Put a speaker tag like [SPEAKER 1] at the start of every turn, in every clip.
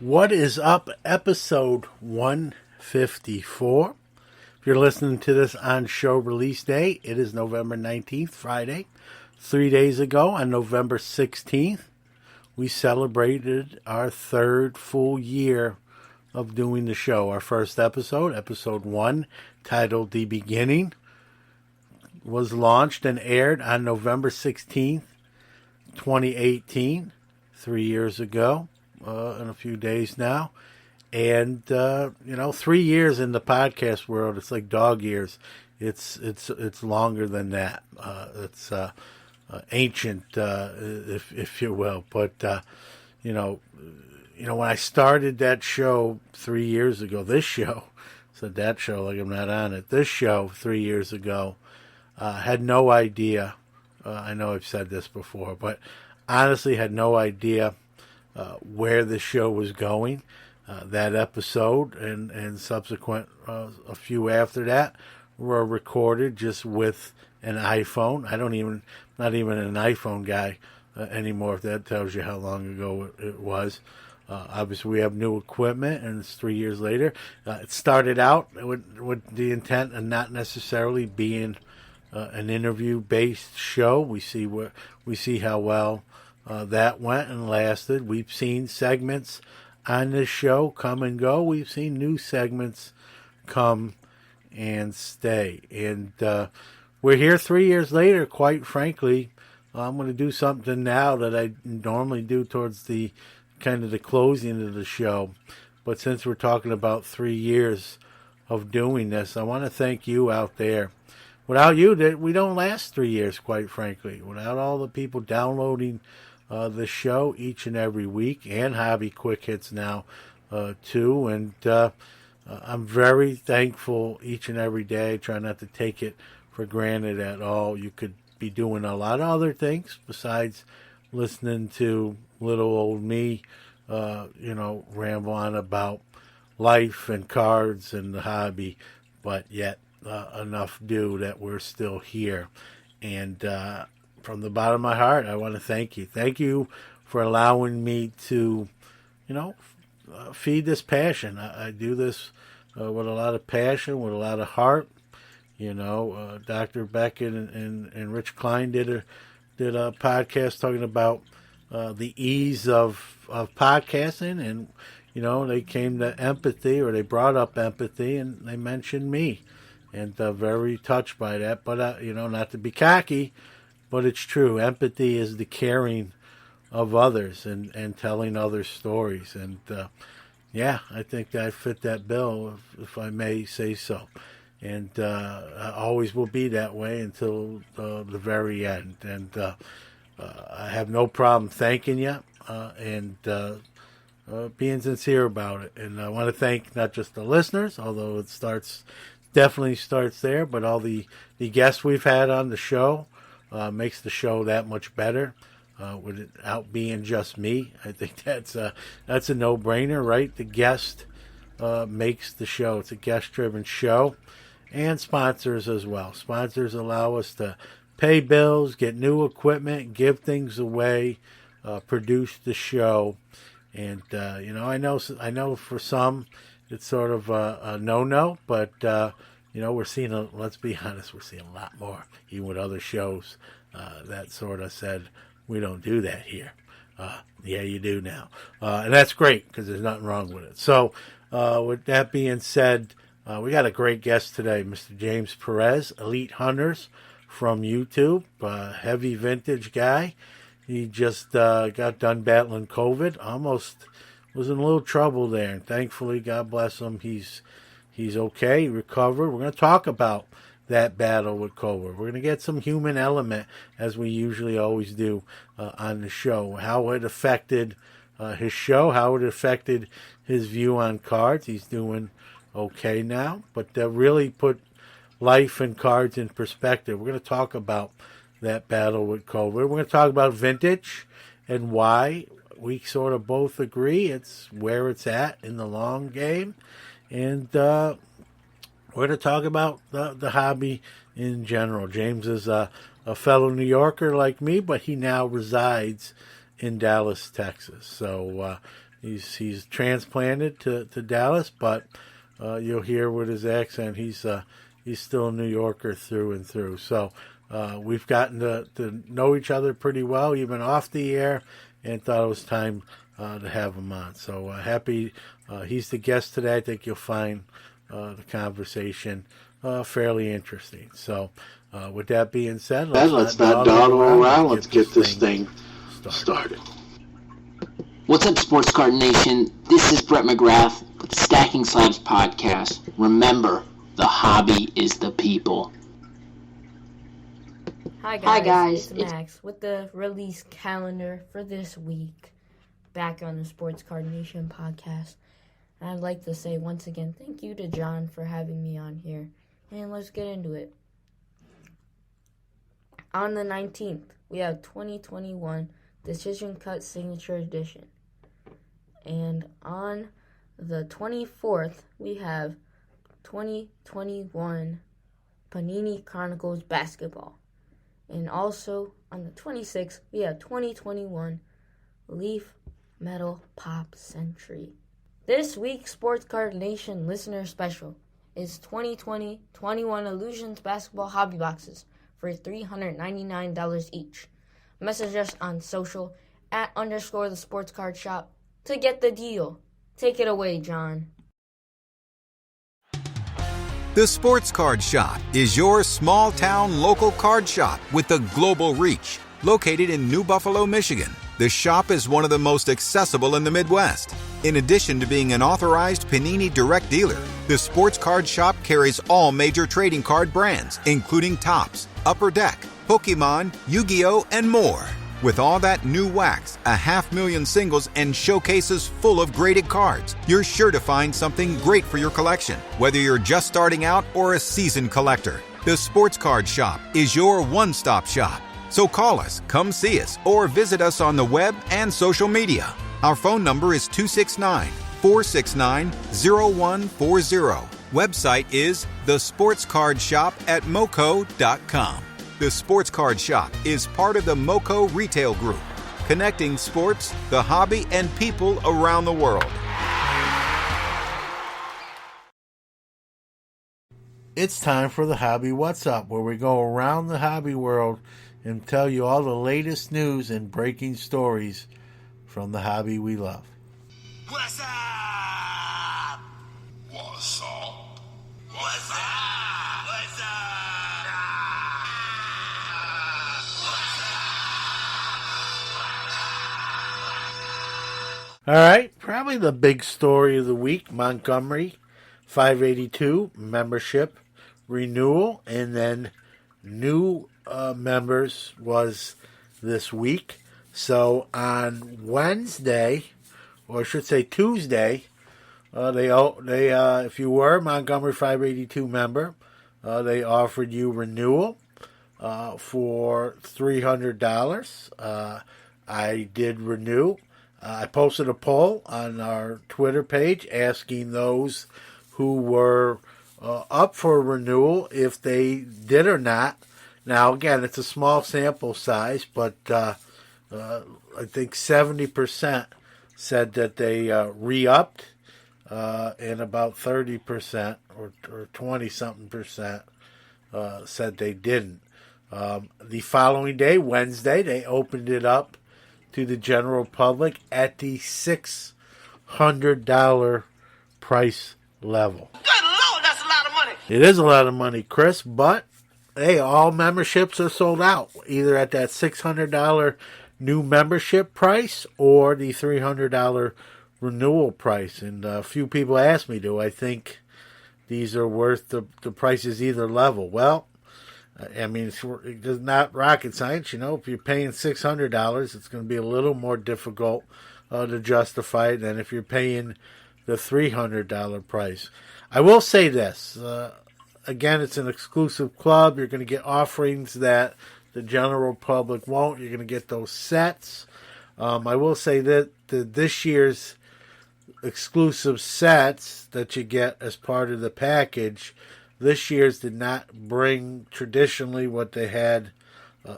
[SPEAKER 1] What is up? Episode 154. If you're listening to this on show release day, it is November 19th, Friday. 3 days ago, on November 16th, we celebrated our third full year of doing the show. Our first episode, episode 1, titled The Beginning, was launched and aired on November 16th, 2018, 3 years ago. In a few days now, and 3 years in the podcast world, it's like dog years. It's longer than that. It's ancient, if you will. But when I started that show 3 years ago, this show, said that show like I'm not on it. This show 3 years ago, had no idea. I know I've said this before, but honestly had no idea where the show was going. That episode and subsequent a few after that were recorded just with an iPhone. Not even an iPhone guy anymore, if that tells you how long ago it was. Obviously, we have new equipment, and it's 3 years later. It started out with the intent of not necessarily being an interview-based show. We see how well that went and lasted. We've seen segments on this show come and go. We've seen new segments come and stay. And we're here 3 years later, quite frankly. I'm going to do something now that I normally do towards the kind of the closing of the show. But since we're talking about 3 years of doing this, I want to thank you out there. Without you, we don't last 3 years, quite frankly. Without all the people downloading the show each and every week, and Hobby Quick Hits now too, and I'm very thankful each and every day. I try not to take it for granted at all. You could be doing a lot of other things besides listening to little old me ramble on about life and cards and the hobby, but yet enough do that we're still here. And from the bottom of my heart, I want to thank you. Thank you for allowing me to, feed this passion. I do this with a lot of passion, with a lot of heart. Dr. Beckett and Rich Klein did a podcast talking about the ease of podcasting, and they came to empathy, or they brought up empathy, and they mentioned me, and very touched by that. But not to be cocky, but it's true. Empathy is the caring of others and telling other stories. And, I think I fit that bill, if I may say so. And I always will be that way until the very end. And I have no problem thanking you and being sincere about it. And I want to thank not just the listeners, although it definitely starts there, but all the guests we've had on the show. Makes the show that much better without being just me. I think that's a no-brainer, right? The guest makes the show. It's a guest-driven show, and sponsors as well. Sponsors allow us to pay bills, get new equipment, give things away, produce the show. And I know for some it's sort of a no-no, but we're seeing let's be honest, we're seeing a lot more, even with other shows that sort of said, we don't do that here. Yeah, you do now. And that's great, because there's nothing wrong with it. So with that being said, we got a great guest today, Mr. James Perez, Elite Hunters from YouTube, heavy vintage guy. He just got done battling COVID, almost was in a little trouble there. And thankfully, God bless him, he's okay, he recovered. We're going to talk about that battle with COVID. We're going to get some human element, as we usually always do on the show, how it affected his show, how it affected his view on cards. He's doing okay now, but really put life and cards in perspective. We're going to talk about that battle with COVID. We're going to talk about vintage and why we sort of both agree it's where it's at in the long game. And we're going to talk about the hobby in general. James is a fellow New Yorker like me, but he now resides in Dallas, Texas. So He's transplanted to Dallas, but you'll hear with his accent, he's still a New Yorker through and through. So we've gotten to know each other pretty well, even off the air, and thought it was time to have him on. So happy he's the guest today. I think you'll find the conversation fairly interesting. So with that being said,
[SPEAKER 2] let's not dawdle around. Let's get this thing started.
[SPEAKER 3] What's up, Sports Card Nation? This is Brett McGrath with the Stacking Slabs podcast. Remember, the hobby is the people.
[SPEAKER 4] Hi guys, it's Max with the release calendar for this week. Back on the Sports Card Nation podcast. And I'd like to say once again, thank you to John for having me on here. And let's get into it. On the 19th, we have 2021 Decision Cut Signature Edition. And on the 24th, we have 2021 Panini Chronicles Basketball. And also, on the 26th, we have 2021 Leaf Metal Pop Century. This week's Sports Card Nation listener special is 2020-21 Illusions Basketball Hobby Boxes for $399 each. Message us on social @_the Sports Card Shop to get the deal. Take it away, John.
[SPEAKER 5] The Sports Card Shop is your small-town local card shop with a global reach. Located in New Buffalo, Michigan, the shop is one of the most accessible in the Midwest. In addition to being an authorized Panini direct dealer, the Sports Card Shop carries all major trading card brands, including Topps, Upper Deck, Pokemon, Yu-Gi-Oh!, and more. With all that new wax, 500,000 singles, and showcases full of graded cards, you're sure to find something great for your collection, whether you're just starting out or a seasoned collector. The Sports Card Shop is your one-stop shop. So call us, come see us, or visit us on the web and social media. Our phone number is 269-469-0140. Website is thesportscardshop@moco.com. The Sports Card Shop is part of the Moco Retail Group, connecting sports, the hobby, and people around the world.
[SPEAKER 1] It's time for the Hobby What's Up, where we go around the hobby world and tell you all the latest news and breaking stories from the hobby we love.
[SPEAKER 6] What's up? What's up? What's up? What's up?
[SPEAKER 1] All right, probably the big story of the week, Montgomery 582 membership renewal, and then new members was this week. So on Wednesday, or I should say Tuesday, they if you were a Montgomery 582 member, they offered you renewal for $300. I did renew. I posted a poll on our Twitter page asking those who were up for renewal if they did or not. Now, again, it's a small sample size, but I think 70% said that they re-upped, and about 30% or 20-something percent said they didn't. The following day, Wednesday, they opened it up to the general public at the $600 price level.
[SPEAKER 6] Good Lord, that's a lot of money.
[SPEAKER 1] It is a lot of money, Chris, but hey, all memberships are sold out, either at that $600 new membership price or the $300 renewal price. And a few people asked me, do I think these are worth the prices either level? Well, I mean, it's not rocket science, you know. If you're paying $600, it's going to be a little more difficult to justify than if you're paying the $300 price. I will say this. Again, it's an exclusive club. You're going to get offerings that the general public won't. You're going to get those sets. I will say that this year's exclusive sets that you get as part of the package, this year's did not bring traditionally what they had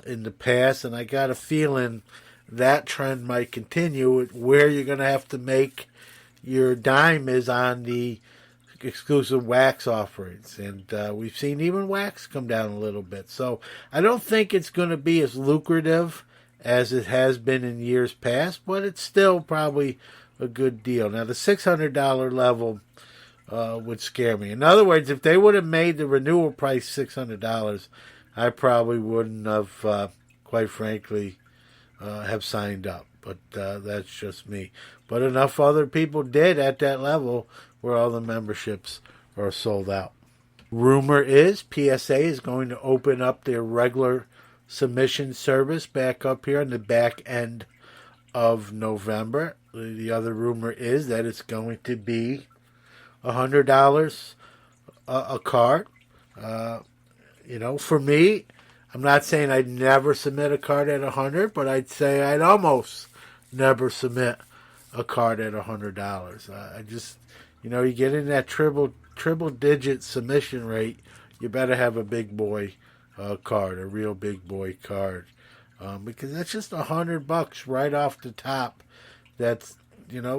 [SPEAKER 1] in the past, and I got a feeling that trend might continue. Where you're going to have to make your dime is on the exclusive wax offerings. And we've seen even wax come down a little bit. So I don't think it's going to be as lucrative as it has been in years past, but it's still probably a good deal. Now, the $600 level would scare me. In other words, if they would have made the renewal price $600, I probably wouldn't have, quite frankly, have signed up. But that's just me. But enough other people did at that level where all the memberships are sold out. Rumor is PSA is going to open up their regular submission service back up here in the back end of November. The other rumor is that it's going to be $100 a card. For me, I'm not saying I'd never submit a card at $100, but I'd say I'd almost never submit a card at $100. I just, you get in that triple digit submission rate, you better have a big boy card, a real big boy card, because that's just $100 right off the top. That's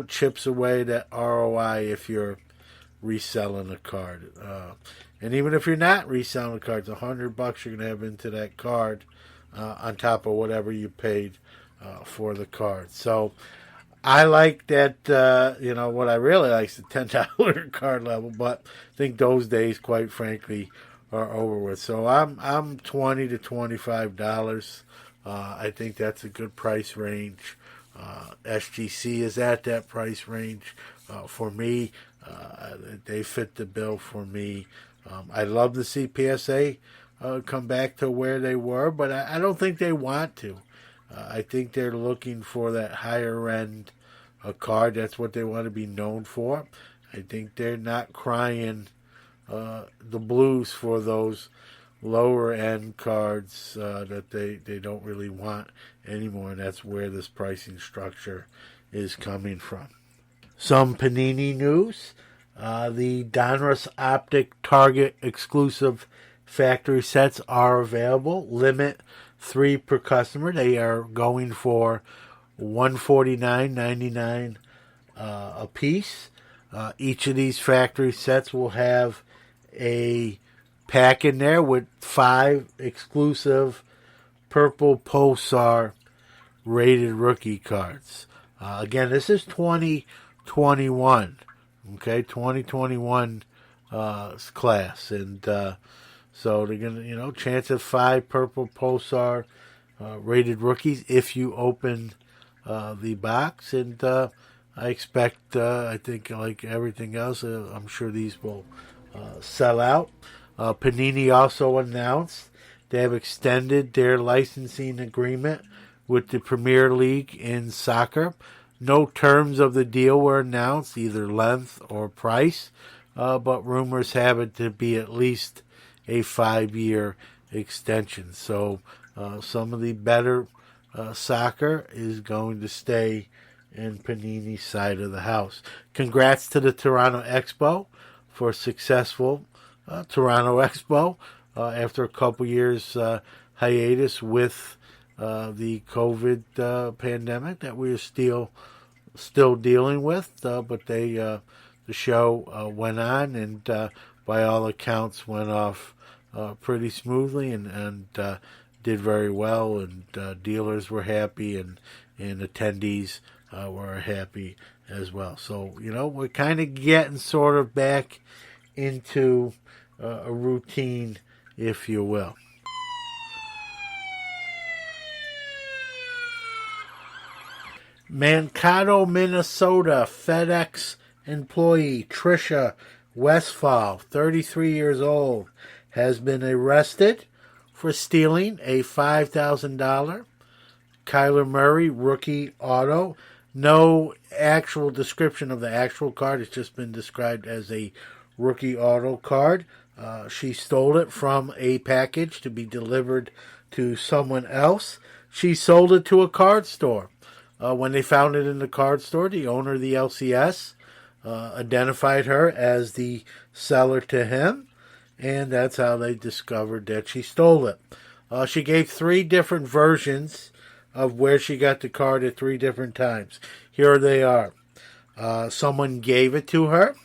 [SPEAKER 1] chips away that ROI if you're reselling a card. And even if you're not reselling a card, it's $100 you're going to have into that card on top of whatever you paid for the card. So I like that, what I really like is the $10 card level, but I think those days, quite frankly, are over with. So I'm $20 to $25. I think that's a good price range. SGC is at that price range for me. They fit the bill for me. I'd love to see PSA come back to where they were, but I don't think they want to. I think they're looking for that higher end card. That's what they want to be known for. I think they're not crying the blues for those lower end cards that they don't really want anymore, and that's where this pricing structure is coming from. Some Panini news. The Donruss Optic Target exclusive factory sets are available. Limit 3 per customer. They are going for $149.99 a piece. Each of these factory sets will have a pack in there with 5 exclusive purple Pulsar rated rookie cards. Again, this is 2021. Okay, 2021 class. And so they're going to, chance of 5 purple Pulsar rated rookies if you open the box. And I expect, I think like everything else, I'm sure these will sell out. Panini also announced they have extended their licensing agreement with the Premier League in soccer. No terms of the deal were announced, either length or price, but rumors have it to be at least a 5-year extension. So some of the better soccer is going to stay in Panini's side of the house. Congrats to the Toronto Expo for a successful Toronto Expo after a couple years hiatus with the COVID pandemic that we're still dealing with, but the show went on and by all accounts went off pretty smoothly and did very well, and dealers were happy and attendees were happy as well. So we're kind of getting sort of back into a routine, if you will. Mankato, Minnesota, FedEx employee Trisha Westphal, 33 years old, has been arrested for stealing a $5,000 Kyler Murray rookie auto. No actual description of the actual card. It's just been described as a rookie auto card. She stole it from a package to be delivered to someone else. She sold it to a card store. When they found it in the card store, the owner of the LCS identified her as the seller to him, and that's how they discovered that she stole it. She gave 3 different versions of where she got the card at 3 different times. Here they are. Someone gave it to her.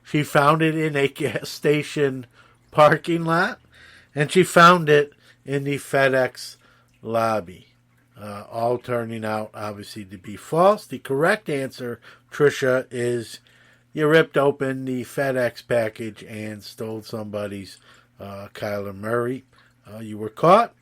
[SPEAKER 1] She found it in a gas station parking lot, and she found it in the FedEx lobby. All turning out, obviously, to be false. The correct answer, Trisha, is you ripped open the FedEx package and stole somebody's Kyler Murray. You were caught,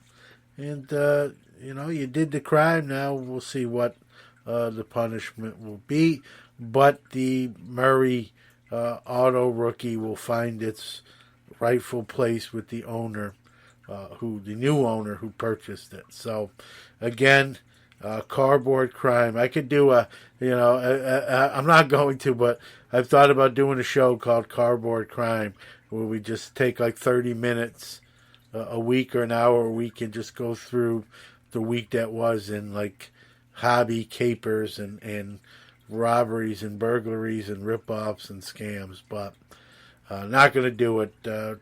[SPEAKER 1] and you did the crime. Now we'll see what the punishment will be. But the Murray auto rookie will find its rightful place with the owner, the new owner who purchased it. So, again, cardboard crime. I could do I'm not going to, but I've thought about doing a show called Cardboard Crime, where we just take like 30 minutes a week or an hour a week and just go through the week that was in like hobby capers and robberies and burglaries and rip-offs and scams. But not going to do it. I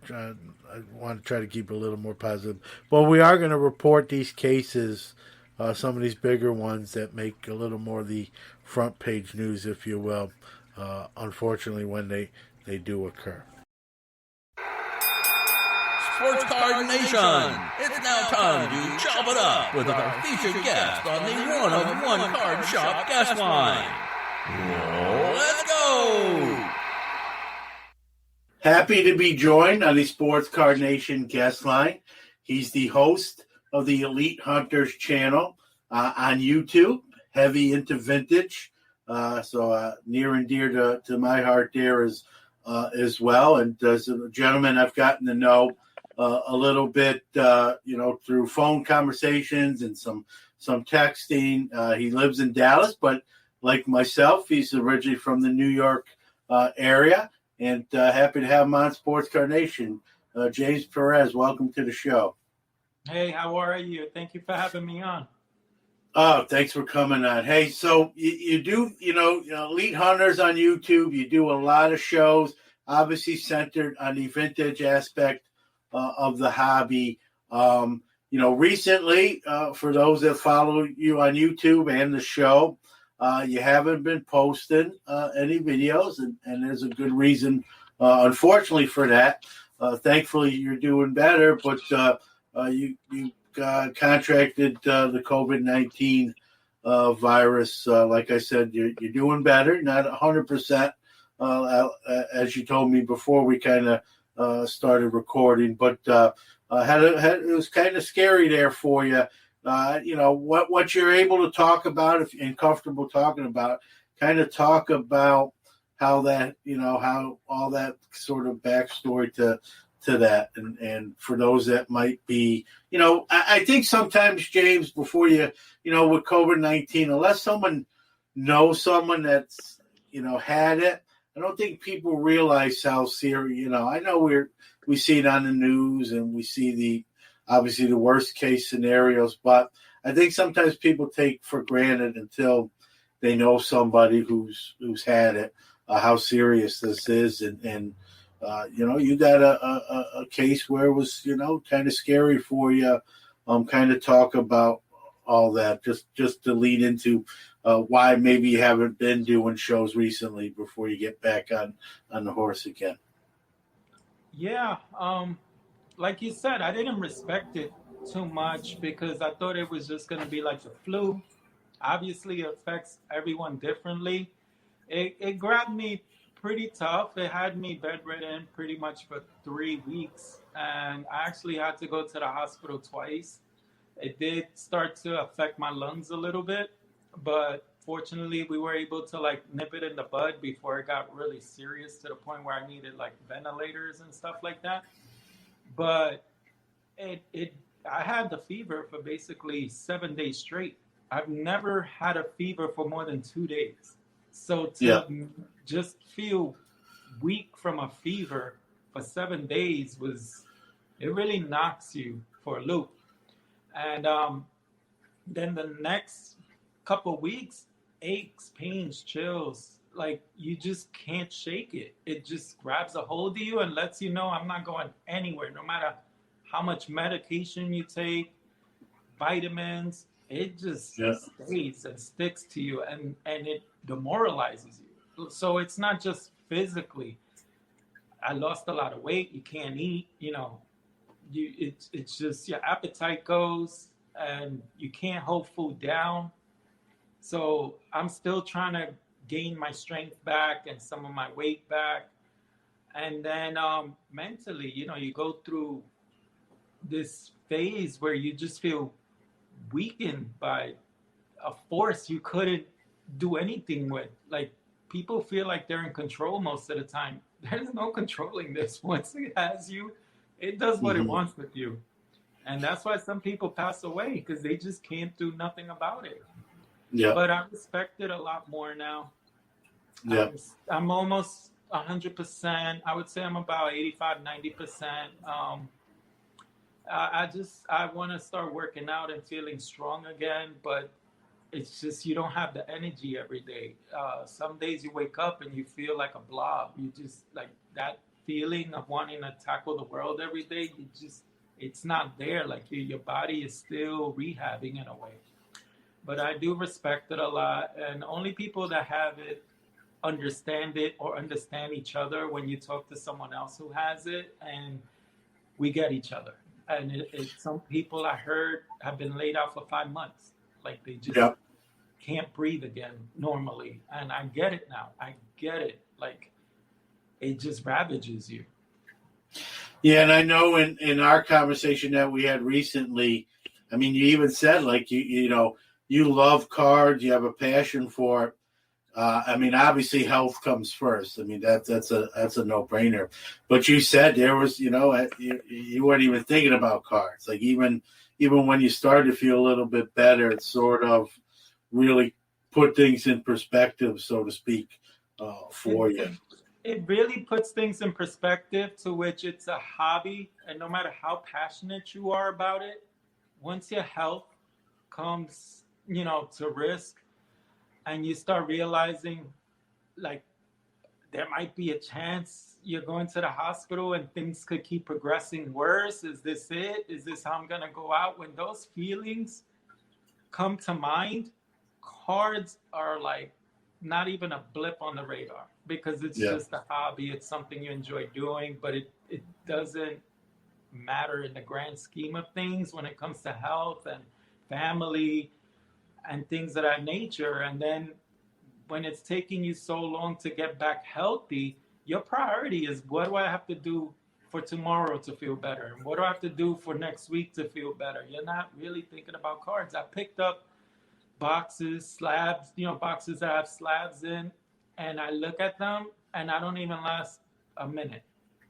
[SPEAKER 1] want to try to keep it a little more positive. But we are going to report these cases, some of these bigger ones that make a little more of the front page news, if you will, unfortunately, when they do occur.
[SPEAKER 7] Sports Card Nation, it's now time to chop it up with our featured guest on the one-of-one card shop guest line. Let's go!
[SPEAKER 1] Happy to be joined on the Sports Card Nation guest line. He's the host of the Elite Hunters channel on YouTube, heavy into vintage. So near and dear to my heart there as well. And as a gentleman I've gotten to know a little bit, through phone conversations and some texting. He lives in Dallas, but like myself, he's originally from the New York area. And happy to have him on Sports Card Nation. James Perez, welcome to the show.
[SPEAKER 8] Hey, how are you? Thank you for having me on.
[SPEAKER 1] Oh, thanks for coming on. Hey, so you do, Elite Hunters on YouTube. You do a lot of shows, obviously centered on the vintage aspect of the hobby. Recently, for those that follow you on YouTube and the show, you haven't been posting any videos, and there's a good reason, unfortunately, for that. Thankfully, you're doing better, but you contracted the COVID-19 virus. Like I said, you're doing better, not 100%, as you told me before we kind of started recording, but it was kind of scary there for you. What you're able to talk about and comfortable talking about, kind of talk about how that, how all that sort of backstory to that. And for those that might be, I think sometimes, James, before you, with COVID-19, unless someone knows someone that's, had it, I don't think people realize how serious, I know we see it on the news and we see obviously the worst case scenarios, but I think sometimes people take for granted until they know somebody who's had it, how serious this is. And you got a case where it was, kind of scary for you. Kind of talk about all that, just to lead into why maybe you haven't been doing shows recently before you get back on the horse again.
[SPEAKER 8] Yeah, like you said, I didn't respect it too much because I thought it was just going to be like the flu. Obviously, it affects everyone differently. It grabbed me pretty tough. It had me bedridden pretty much for 3 weeks, and I actually had to go to the hospital twice. It did start to affect my lungs a little bit, but fortunately, we were able to nip it in the bud before it got really serious to the point where I needed ventilators and stuff like that. But I had the fever for basically 7 days straight. I've never had a fever for more than 2 days. So to just feel weak from a fever for 7 days it really knocks you for a loop. And then the next couple of weeks, aches, pains, chills, you just can't shake it. It just grabs a hold of you and lets you know I'm not going anywhere, no matter how much medication you take, vitamins, it just
[SPEAKER 1] Yeah.
[SPEAKER 8] stays and sticks to you, and it demoralizes you. So it's not just physically. I lost a lot of weight. You can't eat. It's just your appetite goes, and you can't hold food down. So I'm still trying to gain my strength back and some of my weight back. And then mentally, you go through this phase where you just feel weakened by a force you couldn't do anything with. Like, people feel like they're in control most of the time. There's no controlling this. Once it has you, it does what it wants with you. And that's why some people pass away, because they just can't do nothing about it.
[SPEAKER 1] Yeah.
[SPEAKER 8] But I respect it a lot more now.
[SPEAKER 1] Yeah.
[SPEAKER 8] I'm almost 100%. I would say I'm about 85, 90%. I want to start working out and feeling strong again, but it's just you don't have the energy every day. Some days you wake up and you feel like a blob. You just, like, that feeling of wanting to tackle the world every day, it's not there. Like, your body is still rehabbing in a way. But I do respect it a lot, and only people that have it understand it or understand each other when you talk to someone else who has it, and we get each other. And some people I heard have been laid out for 5 months. Like, they just can't breathe again normally. And I get it now. I get it. Like, it just ravages you.
[SPEAKER 1] Yeah, and I know in our conversation that we had recently, I mean, you even said, like, you love cards, you have a passion for it. I mean, obviously, health comes first. I mean, that's a no-brainer. But you said there was, you weren't even thinking about cards. Like, even when you started to feel a little bit better, it sort of really put things in perspective, so to speak, for you.
[SPEAKER 8] It really puts things in perspective, to which it's a hobby, and no matter how passionate you are about it, once your health comes, to risk, and you start realizing, like, there might be a chance you're going to the hospital and things could keep progressing worse. Is this it? Is this how I'm going to go out? When those feelings come to mind, cards are like not even a blip on the radar, because it's just a hobby. It's something you enjoy doing, but it doesn't matter in the grand scheme of things when it comes to health and family and things of that nature. And then when it's taking you so long to get back healthy, your priority is, what do I have to do for tomorrow to feel better? And what do I have to do for next week to feel better? You're not really thinking about cards. I picked up boxes, slabs, boxes that have slabs in, and I look at them and I don't even last a minute.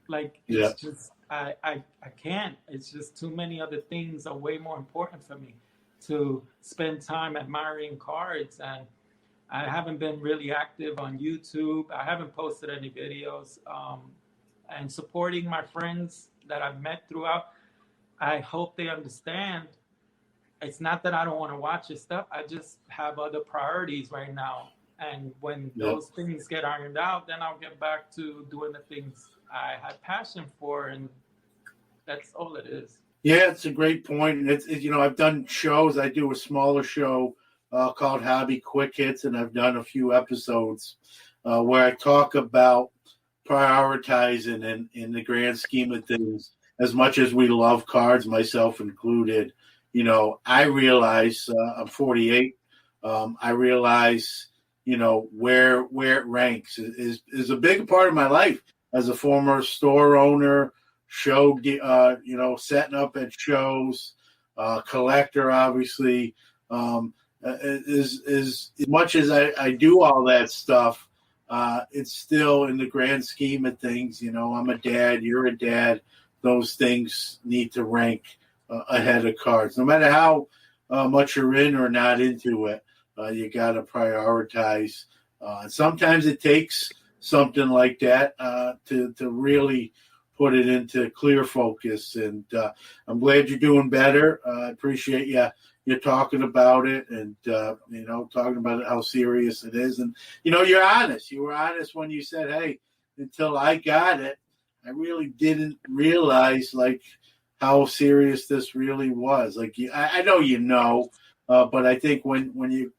[SPEAKER 8] Like, it's just, I can't. It's just too many other things are way more important for me to spend time admiring cards. And I haven't been really active on YouTube. I haven't posted any videos. And supporting my friends that I've met throughout, I hope they understand. It's not that I don't want to watch this stuff. I just have other priorities right now. And when those things get ironed out, then I'll get back to doing the things I had passion for. And that's all it is.
[SPEAKER 1] Yeah, it's a great point. And it's I've done shows. I do a smaller show called Hobby Quick Hits, and I've done a few episodes where I talk about prioritizing in the grand scheme of things. As much as we love cards, myself included, I realize I'm 48. I realize, where it ranks is a big part of my life as a former store owner, show, setting up at shows, collector, obviously. Is as much as I do all that stuff, it's still in the grand scheme of things. I'm a dad, you're a dad. Those things need to rank ahead of cards. No matter how much you're in or not into it, you got to prioritize. Sometimes it takes something like that to really put it into clear focus. And I'm glad you're doing better. I appreciate you talking about it and, talking about how serious it is. And, you're honest. You were honest when you said, hey, until I got it, I really didn't realize, like, how serious this really was. Like, I know But I think when you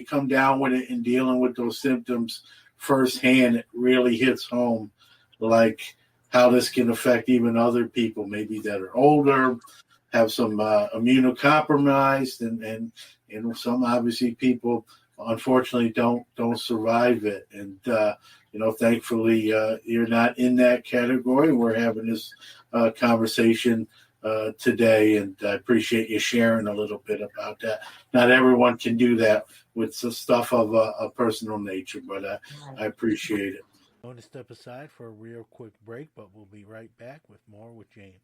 [SPEAKER 1] come down with it and dealing with those symptoms firsthand, it really hits home, like how this can affect even other people, maybe that are older, have some immunocompromised, and some obviously people unfortunately don't survive it. And thankfully you're not in that category. We're having this conversation today, and I appreciate you sharing a little bit about that. Not everyone can do that with some stuff of a personal nature, but I appreciate it. I want to step aside for a real quick break, but we'll be right back with more with James.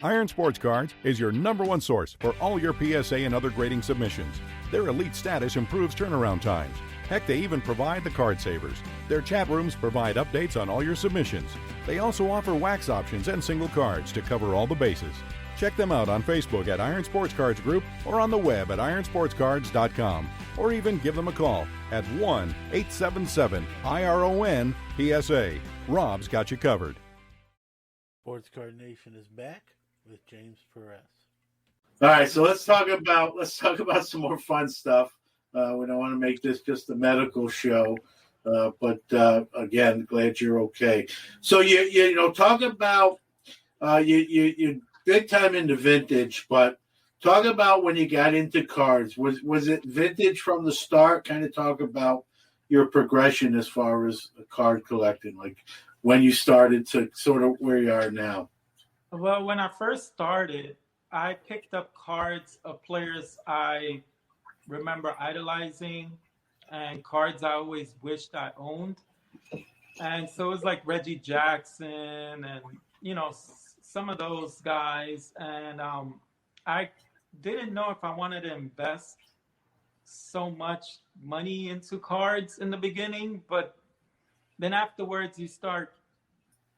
[SPEAKER 9] Iron Sports Cards is your #1 source for all your PSA and other grading submissions. Their elite status improves turnaround times. Heck, they even provide the card savers. Their chat rooms provide updates on all your submissions. They also offer wax options and single cards to cover all the bases. Check them out on Facebook at Iron Sports Cards Group or on the web at ironsportscards.com, or even give them a call at 1-877-IRON-PSA. Rob's got you covered.
[SPEAKER 1] Sports Card Nation is back with James Perez. All right, so let's talk about some more fun stuff. We don't want to make this just a medical show, but again, glad you're okay. So you talk about you big time into vintage, but talk about when you got into cards. Was it vintage from the start? Kind of talk about your progression as far as card collecting, like when you started to sort of where you are now.
[SPEAKER 8] Well, when I first started, I picked up cards of players I remember idolizing and cards I always wished I owned. And so it was like Reggie Jackson and, some of those guys. And I didn't know if I wanted to invest so much money into cards in the beginning, but then afterwards you start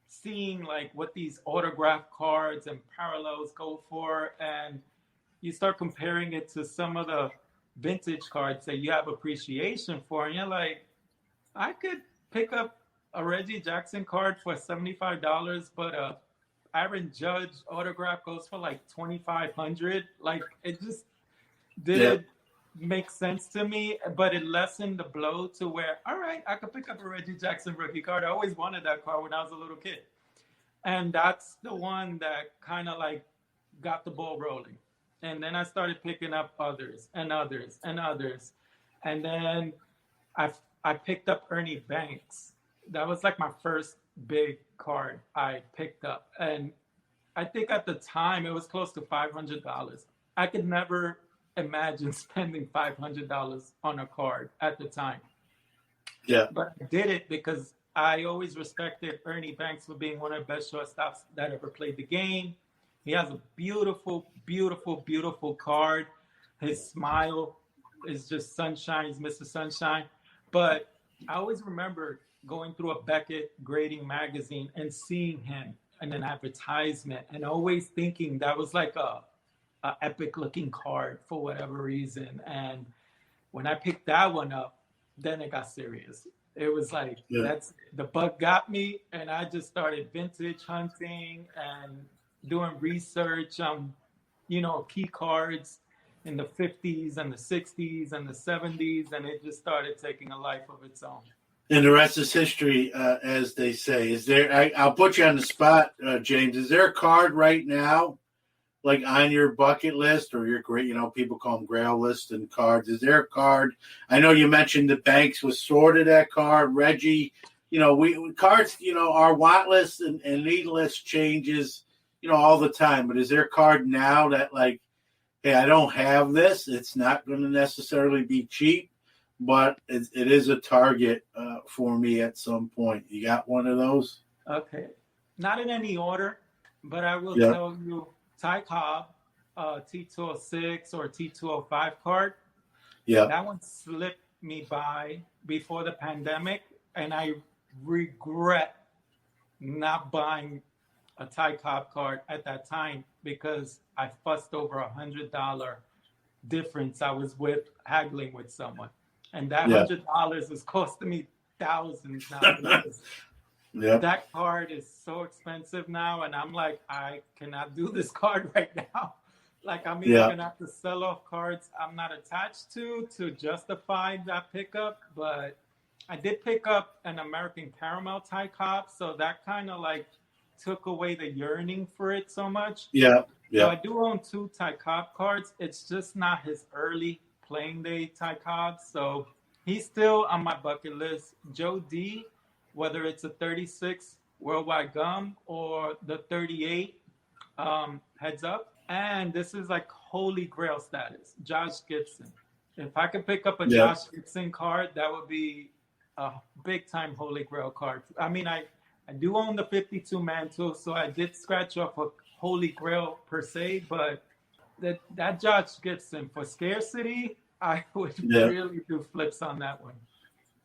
[SPEAKER 8] seeing like what these autograph cards and parallels go for, and you start comparing it to some of the vintage cards that you have appreciation for, and you're like, I could pick up a Reggie Jackson card for $75, but Aaron Judge autograph goes for like $2,500. Like, it just didn't make sense to me, but it lessened the blow to where, all right, I could pick up a Reggie Jackson rookie card. I always wanted that card when I was a little kid. And that's the one that kind of like got the ball rolling. And then I started picking up others and others and others. And then I picked up Ernie Banks. That was like my first big card I picked up. And I think at the time it was close to $500. I could never imagine spending $500 on a card at the time.
[SPEAKER 1] Yeah.
[SPEAKER 8] But I did it because I always respected Ernie Banks for being one of the best shortstops that ever played the game. He has a beautiful, beautiful, beautiful card. His smile is just sunshine. He's Mr. Sunshine. But I always remember going through a Beckett grading magazine and seeing him in an advertisement and always thinking that was like a epic looking card for whatever reason. And when I picked that one up, then it got serious. It was like, that's the bug got me, and I just started vintage hunting and doing research on, key cards in the 50s and the 60s and the 70s, and it just started taking a life of its own.
[SPEAKER 1] And the rest is history, as they say. Is there? I'll put you on the spot, James. Is there a card right now, like on your bucket list or your great, people call them grail list and cards? Is there a card? I know you mentioned the Banks was sort of that card. Reggie, cards, our want list and need list changes, all the time. But is there a card now that like, hey, I don't have this. It's not going to necessarily be cheap, but it is a target for me at some point. You got one of those?
[SPEAKER 8] Okay. Not in any order, but I will tell you, Ty Cobb, T206 or T205 card. Yeah. That one slipped me by before the pandemic, and I regret not buying a Ty Cobb card at that time because I fussed over $100 difference. I was haggling with someone, and that $100 is costing me thousands now. That card is so expensive now, and I'm like, I cannot do this card right now. Like, I'm either
[SPEAKER 1] Yeah.
[SPEAKER 8] gonna have to sell off cards I'm not attached to justify that pickup. But I did pick up an American Caramel Ty Cobb, so that kind of like took away the yearning for it so much.
[SPEAKER 1] Yeah.
[SPEAKER 8] So I
[SPEAKER 1] Yeah.
[SPEAKER 8] do own 2 Ty Cobb cards. It's just not his early playing day Ty Cobb, so he's still on my bucket list. Joe D, whether it's a 36 Worldwide Gum or the 38 Heads Up. And this is like holy grail status. Josh Gibson. If I could pick up a
[SPEAKER 1] Yeah.
[SPEAKER 8] Josh Gibson card, that would be a big time holy grail card. I mean, I do own the 52 Mantle, so I did scratch off a holy grail per se, but that Josh Gibson for scarcity, I would
[SPEAKER 1] Yeah.
[SPEAKER 8] really do flips on that one.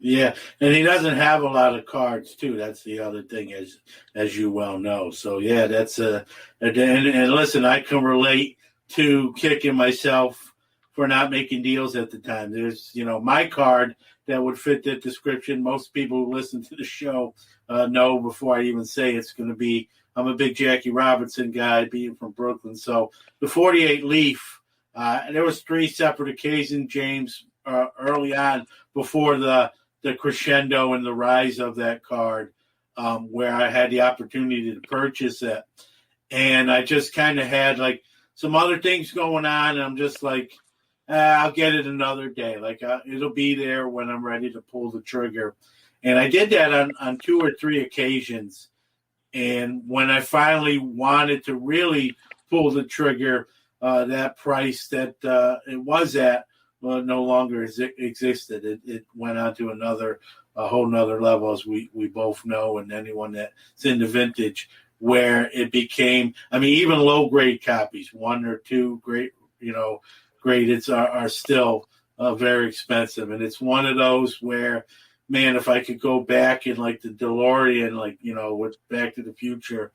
[SPEAKER 1] Yeah, and he doesn't have a lot of cards too. That's the other thing, as you well know. So yeah, that's and listen, I can relate to kicking myself for not making deals at the time. There's my card that would fit that description. Most people who listen to the show know before I even say it's going to be. I'm a big Jackie Robinson guy, being from Brooklyn. So the 48 Leaf. There was 3 separate occasions, James, early on before the crescendo and the rise of that card, where I had the opportunity to purchase it. And I just kind of had like some other things going on. And I'm just like, I'll get it another day. Like it'll be there when I'm ready to pull the trigger. And I did that on 2 or 3 occasions. And when I finally wanted to really pull the trigger, that price that it was at, no longer existed. It went on to a whole nother level, as we both know, and anyone that's in the vintage, where it became, I mean, even low grade copies, 1 or 2 graded are still very expensive. And it's one of those where, man, if I could go back in like the DeLorean, with Back to the Future,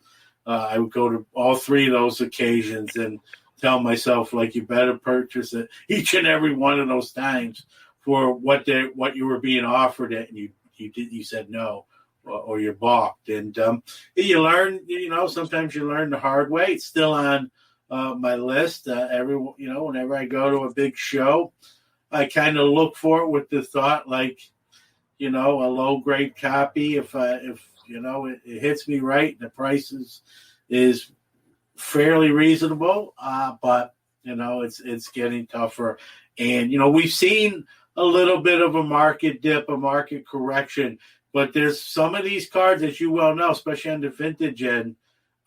[SPEAKER 1] I would go to all 3 of those occasions and tell myself, like, you better purchase it each and every one of those times for what you were being offered it, and you said no, or you're balked. And you learn, sometimes you learn the hard way. It's still on my list. Whenever I go to a big show, I kind of look for it with the thought, like, a low grade copy. If it hits me right, the price is fairly reasonable, but it's getting tougher. And we've seen a little bit of a market dip, a market correction, but there's some of these cards, as you well know, especially on the vintage end,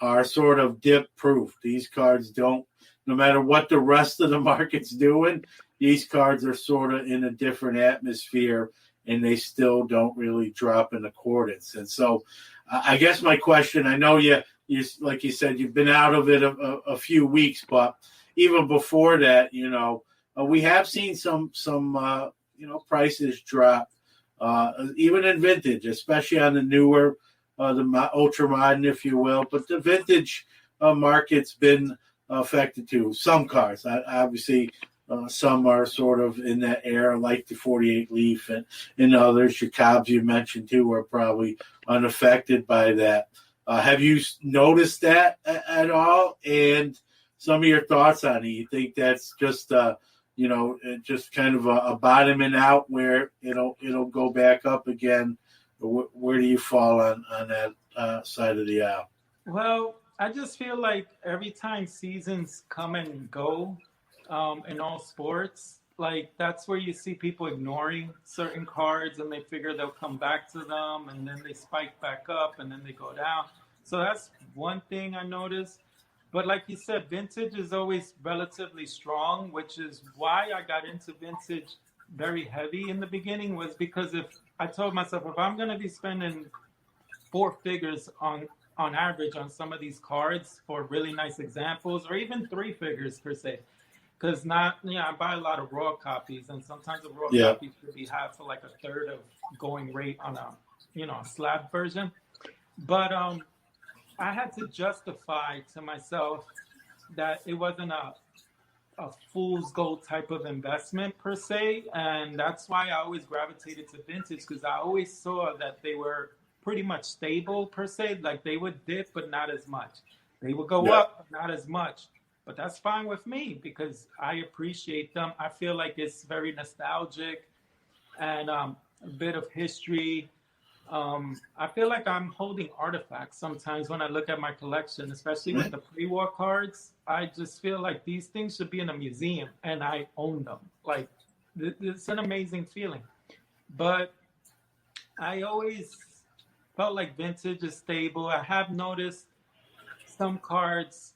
[SPEAKER 1] are sort of dip proof. These cards don't, no matter what the rest of the market's doing, these cards are sort of in a different atmosphere, and they still don't really drop in accordance. And so I guess my question, I know you like you said, you've been out of it a few weeks, but even before that, we have seen some prices drop, even in vintage, especially on the newer, the ultra modern, if you will. But the vintage market's been affected too. Some cars, obviously, some are sort of in that era, like the 48 Leaf, and others. Your Cobbs you mentioned too are probably unaffected by that. Have you noticed that at all? And some of your thoughts on it? You think that's just just kind of a bottoming out where it'll go back up again? Where do you fall on that side of the aisle?
[SPEAKER 8] Well, I just feel like every time seasons come and go in all sports, like that's where you see people ignoring certain cards and they figure they'll come back to them, and then they spike back up and then they go down. So that's one thing I noticed. But like you said, vintage is always relatively strong, which is why I got into vintage very heavy in the beginning, was because if I told myself, if I'm going to be spending 4 figures on average on some of these cards for really nice examples, or even 3 figures per se, because I buy a lot of raw copies, and sometimes a raw copy could be had for like a third of going rate on a slab version. But I had to justify to myself that it wasn't a fool's gold type of investment per se, and that's why I always gravitated to vintage, because I always saw that they were pretty much stable per se. Like they would dip, but not as much. They would go up, but not as much. But that's fine with me because I appreciate them. I feel like it's very nostalgic and a bit of history. I feel like I'm holding artifacts sometimes when I look at my collection, especially with the pre-war cards. I just feel like these things should be in a museum and I own them. Like, it's an amazing feeling. But I always felt like vintage is stable. I have noticed some cards,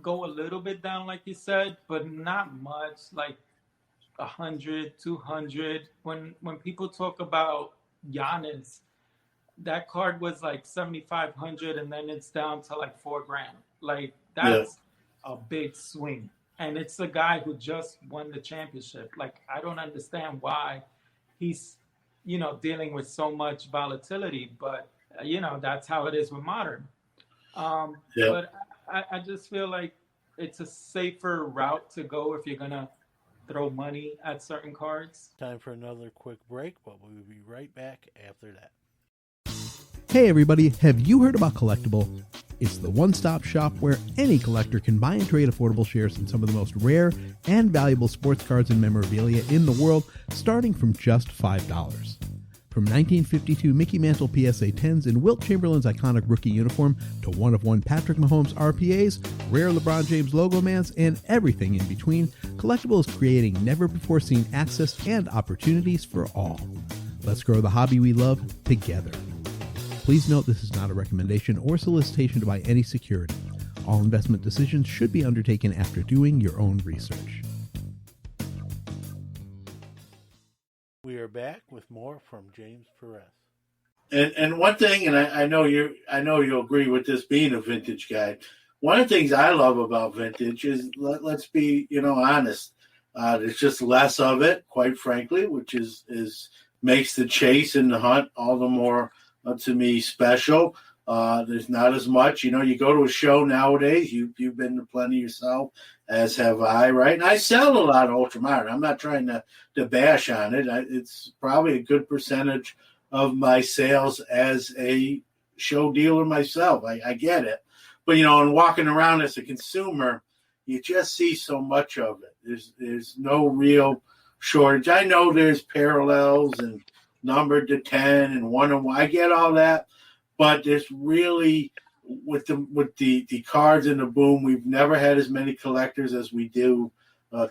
[SPEAKER 8] go a little bit down, like you said, but not much, like 100, 200. When people talk about Giannis, that card was like 7,500 and then it's down to like $4,000. Like, that's a big swing. And it's a guy who just won the championship. Like, I don't understand why he's, dealing with so much volatility, but, that's how it is with modern. But I just feel like it's a safer route to go if you're going to throw money at certain cards.
[SPEAKER 1] Time for another quick break, but we'll be right back after that.
[SPEAKER 10] Hey everybody, have you heard about Collectible? It's the one-stop shop where any collector can buy and trade affordable shares in some of the most rare and valuable sports cards and memorabilia in the world, starting from just $5. From 1952 Mickey Mantle PSA 10s and Wilt Chamberlain's iconic rookie uniform to one-of-one Patrick Mahomes RPAs, rare LeBron James logo mans, and everything in between, Collectible is creating never-before-seen access and opportunities for all. Let's grow the hobby we love together. Please note this is not a recommendation or solicitation to buy any security. All investment decisions should be undertaken after doing your own research.
[SPEAKER 1] We are back with more from James Perez.
[SPEAKER 2] And one thing, and I know you'll agree with this being a vintage guy. One of the things I love about vintage is let's be honest. There's just less of it, quite frankly, which is makes the chase and the hunt all the more to me special. There's not as much. You go to a show nowadays. You've been to plenty yourself, as have I, right? And I sell a lot of ultramodern. I'm not trying to bash on it. It's probably a good percentage of my sales as a show dealer myself. I get it. But, and walking around as a consumer, you just see so much of it. There's no real shortage. I know there's parallels and numbered to 10 and 1-on-1. I get all that. But there's really, with the cards in the boom, we've never had as many collectors as we do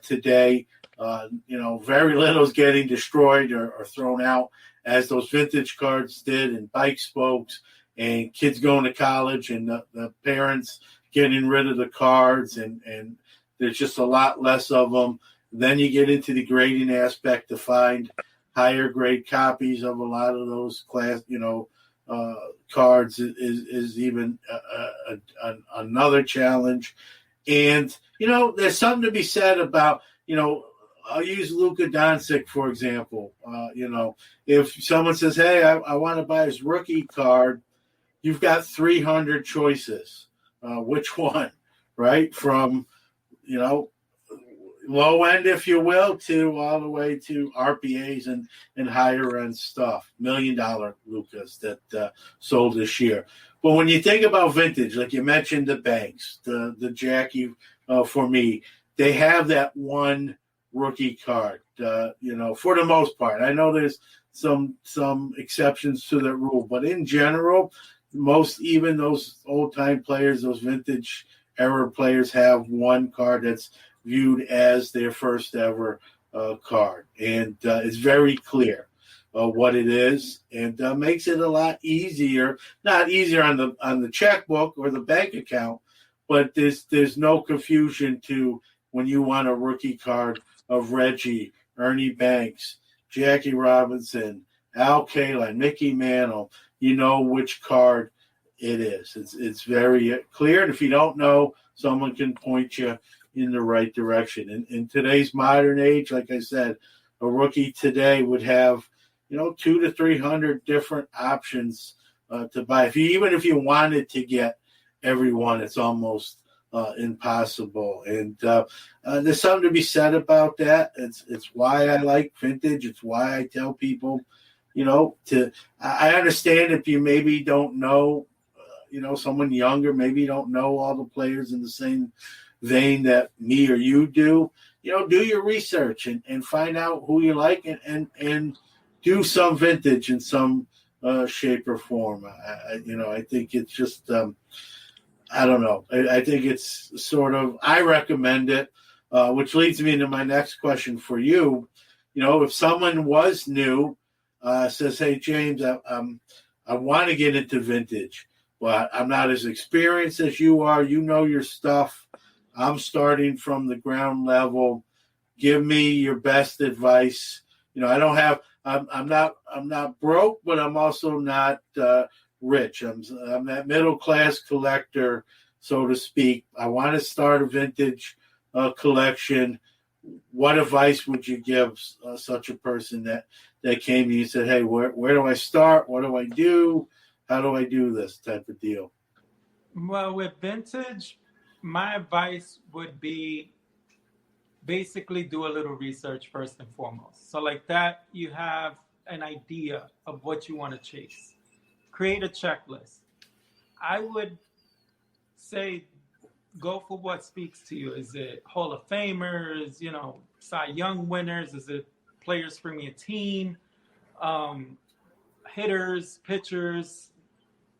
[SPEAKER 2] today. Very little is getting destroyed or thrown out as those vintage cards did, and bike spokes, and kids going to college, and the parents getting rid of the cards, and there's just a lot less of them. Then you get into the grading aspect to find higher grade copies of a lot of those class, cards is even another challenge. And, there's something to be said about, I'll use Luka Doncic, for example. If someone says, hey, I want to buy his rookie card, you've got 300 choices. Which one, right? From, low end, if you will, to all the way to RPAs and higher end stuff, $1 million Lucas that sold this year. But when you think about vintage, like you mentioned, the banks, the Jackie, for me, they have that one rookie card, for the most part. I know there's some exceptions to that rule, but in general, even those old time players, those vintage era players have one card that's viewed as their first ever card, and it's very clear what it is, and makes it a lot easier. Not easier on the checkbook or the bank account, but there's no confusion to when you want a rookie card of Reggie, Ernie Banks, Jackie Robinson, Al Kaline, Mickey Mantle. You know which card it is. It's very clear, and if you don't know, someone can point you in the right direction. In today's modern age, like I said, a rookie today would have, 200 to 300 different options to buy. Even if you wanted to get every one, it's almost impossible. And there's something to be said about that. It's why I like vintage. It's why I tell people, I understand if you maybe don't know, someone younger, maybe you don't know all the players in the same vein that me or you do, do your research and find out who you like and do some vintage in some shape or form. I think it's just, I don't know. I think it's sort of, I recommend it, which leads me into my next question for you. If someone was new, says, hey, James, I want to get into vintage, but I'm not as experienced as you are. You know your stuff. I'm starting from the ground level. Give me your best advice. I'm not broke, but I'm also not rich. I'm that middle class collector, so to speak. I want to start a vintage collection. What advice would you give such a person that came to you and said, hey, where do I start? What do I do? How do I do this type of deal?
[SPEAKER 8] Well, with vintage, my advice would be basically do a little research first and foremost. So like that, you have an idea of what you want to chase. Create a checklist. I would say go for what speaks to you. Is it Hall of Famers, Cy Young winners? Is it players from your team? Hitters, pitchers?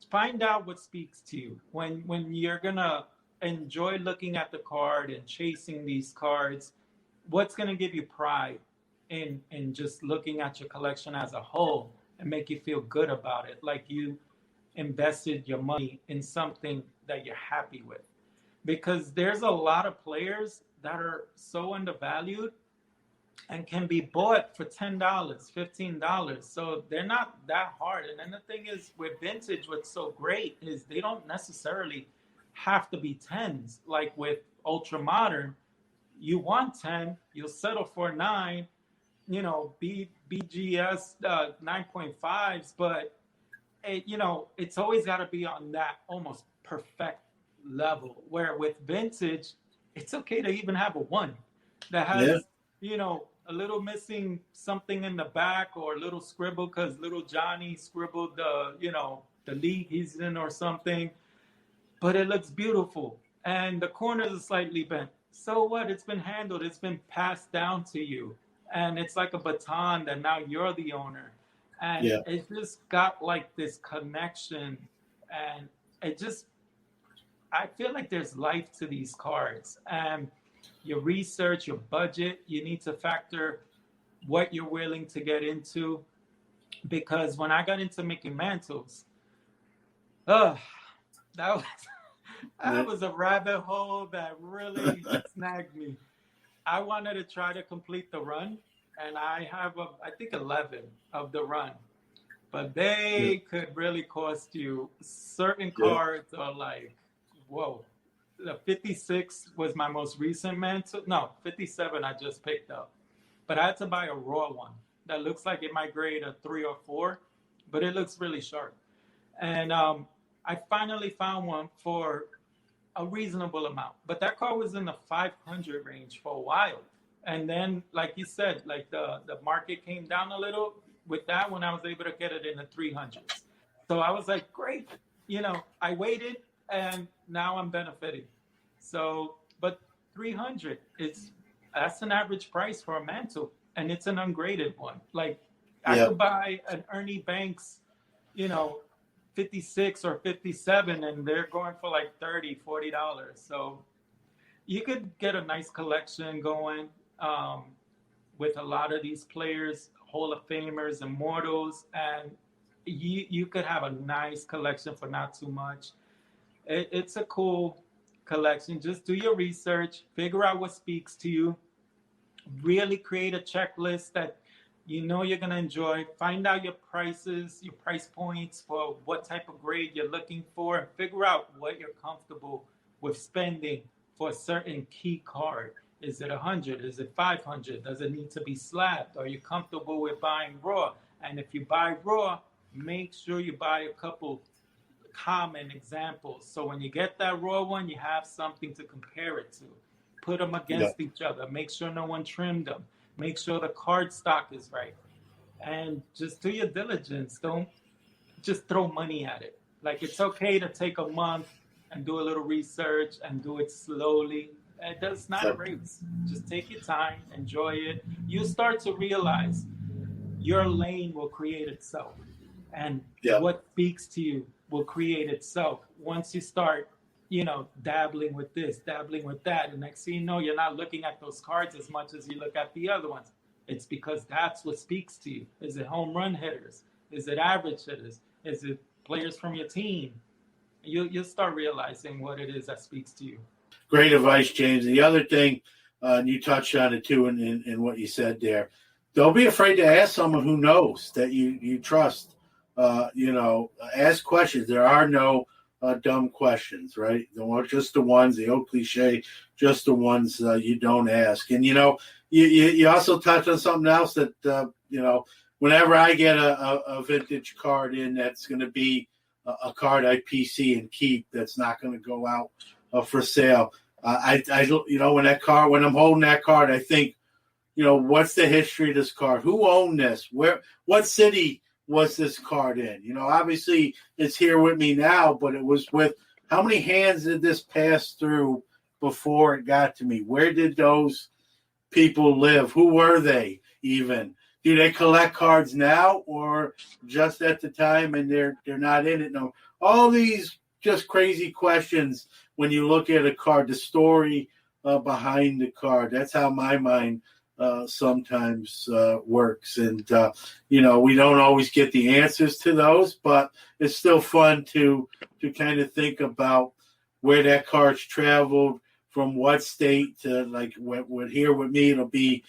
[SPEAKER 8] Find out what speaks to you. When you're going to enjoy looking at the card and chasing these cards, what's going to give you pride in just looking at your collection as a whole and make you feel good about it, like you invested your money in something that you're happy with? Because there's a lot of players that are so undervalued and can be bought for $10, $15. So they're not that hard. And then the thing is, with vintage, what's so great is they don't necessarily have to be 10s. Like with ultra modern, you want 10, you'll settle for 9, BGS 9.5s, but it's always got to be on that almost perfect level. Where with vintage, it's okay to even have a 1 that has, a little missing something in the back or a little scribble because little Johnny scribbled the league he's in or something, but it looks beautiful and the corners are slightly bent. So what? It's been handled. It's been passed down to you, and it's like a baton that now you're the owner, and it just got like this connection, and I feel like there's life to these cards. And your research, your budget, you need to factor what you're willing to get into. Because when I got into making mantles, that was a rabbit hole that really snagged me. I wanted to try to complete the run, and I have, I think, 11 of the run. But they could really cost you. Certain cards are like, whoa. The 56 was my most recent mantle. No, 57 I just picked up. But I had to buy a raw one that looks like it might grade a 3 or 4, but it looks really sharp. And I finally found one for a reasonable amount. But that car was in the 500 range for a while. And then, like you said, like the market came down a little. With that one, I was able to get it in the 300s. So I was like, great. I waited, and now I'm benefiting. So, but 300, that's an average price for a mantle, and it's an ungraded one. Like I could buy an Ernie Banks, 56 or 57, and they're going for like $30, $40. So you could get a nice collection going with a lot of these players, Hall of Famers, Immortals, and you could have a nice collection for not too much. It's a cool collection. Just do your research, figure out what speaks to you, really create a checklist that you're going to enjoy. Find out your prices, your price points for what type of grade you're looking for, and figure out what you're comfortable with spending for a certain key card. Is it 100? Is it 500? Does it need to be slabbed? Are you comfortable with buying raw? And if you buy raw, make sure you buy a couple common examples. So when you get that raw one, you have something to compare it to. Put them against each other. Make sure no one trimmed them. Make sure the card stock is right. And just do your diligence. Don't just throw money at it. Like, it's okay to take a month and do a little research and do it slowly. That's not a race. Just take your time, enjoy it. You start to realize your lane will create itself, and what speaks to you will create itself. Once you start, dabbling with this, dabbling with that, and next thing you know, you're not looking at those cards as much as you look at the other ones. It's because that's what speaks to you. Is it home run hitters? Is it average hitters? Is it players from your team? You'll start realizing what it is that speaks to you.
[SPEAKER 2] Great advice, James. The other thing, and you touched on it too in what you said there, don't be afraid to ask someone who knows that you trust. Ask questions. There are no dumb questions, right? Just the ones, the old cliche, just the ones you don't ask. And, you also touched on something else that, whenever I get a vintage card in, that's going to be a card I PC and keep, that's not going to go out for sale. When I'm holding that card, I think, what's the history of this card? Who owned this? What city was this card in? Obviously it's here with me now, but it was with how many hands did this pass through before it got to me? Where did those people live? Who were they even? Do they collect cards now or just at the time and they're not in it? No, all these just crazy questions when you look at a card, the story behind the card. That's how my mind sometimes works. And, we don't always get the answers to those, but it's still fun to kind of think about where that card's traveled, from what state to, like what here with me, it'll be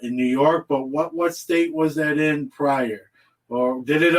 [SPEAKER 2] in New York, but what state was that in prior? Or was it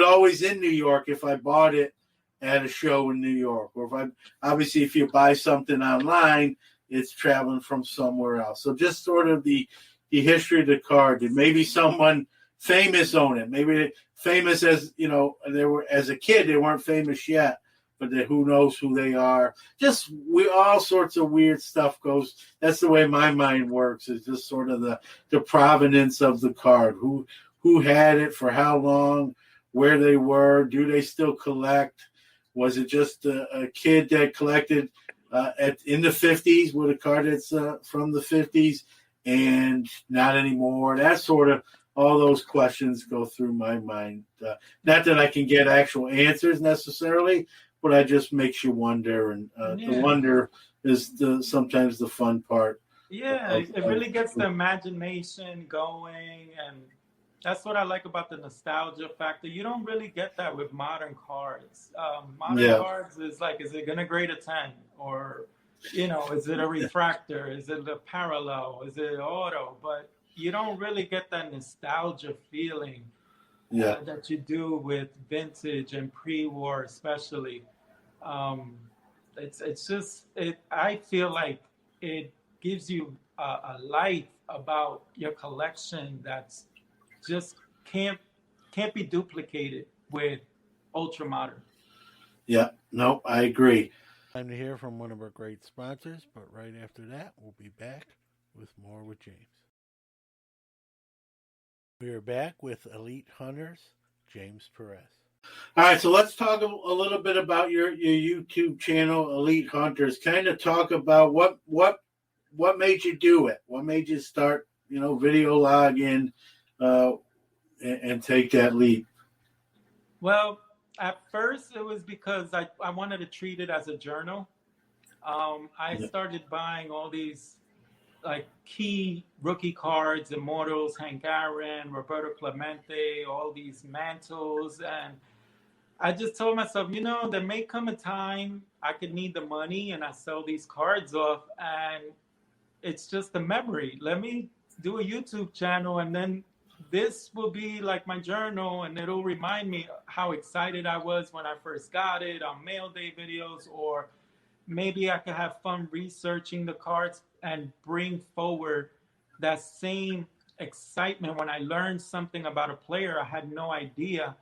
[SPEAKER 2] always in New York if I bought it at a show in New York? Or if you buy something online, it's traveling from somewhere else. So just sort of the history of the card. Did maybe someone famous own it? Maybe famous as, they were as a kid, they weren't famous yet, but who knows who they are. Just all sorts of weird stuff goes. That's the way my mind works, is just sort of the provenance of the card. Who had it, for how long, where they were, do they still collect? Was it just a kid that collected in the 50s with a card that's from the 50s and not anymore? That sort of, all those questions go through my mind. Not that I can get actual answers necessarily, but it just makes you wonder, and the wonder is sometimes the fun part.
[SPEAKER 8] Yeah, it really gets the imagination going, and that's what I like about the nostalgia factor. You don't really get that with modern cards. Modern cards is like, is it going to grade a 10? Or, is it a refractor? Is it a parallel? Is it auto? But you don't really get that nostalgia feeling that you do with vintage and pre-war especially. It's just, I feel like it gives you a life about your collection that's just can't be duplicated with ultra modern.
[SPEAKER 2] Yeah, no, I agree. Time to hear from one of our great sponsors, but right after that, we'll be back with more with James. We are back with Elite Hunters, James Perez. All right, so let's talk a little bit about your YouTube channel, Elite Hunters. Kind of talk about what made you do it. What made you start, video logging and take that leap?
[SPEAKER 8] Well, at first it was because I wanted to treat it as a journal. I started buying all these like key rookie cards, Immortals, Hank Aaron, Roberto Clemente, all these mantles, and I just told myself, there may come a time I could need the money and I sell these cards off, and it's just a memory. Let me do a YouTube channel, and then this will be like my journal, and it'll remind me how excited I was when I first got it on mail day videos, or maybe I could have fun researching the cards and bring forward that same excitement when I learned something about a player I had no idea,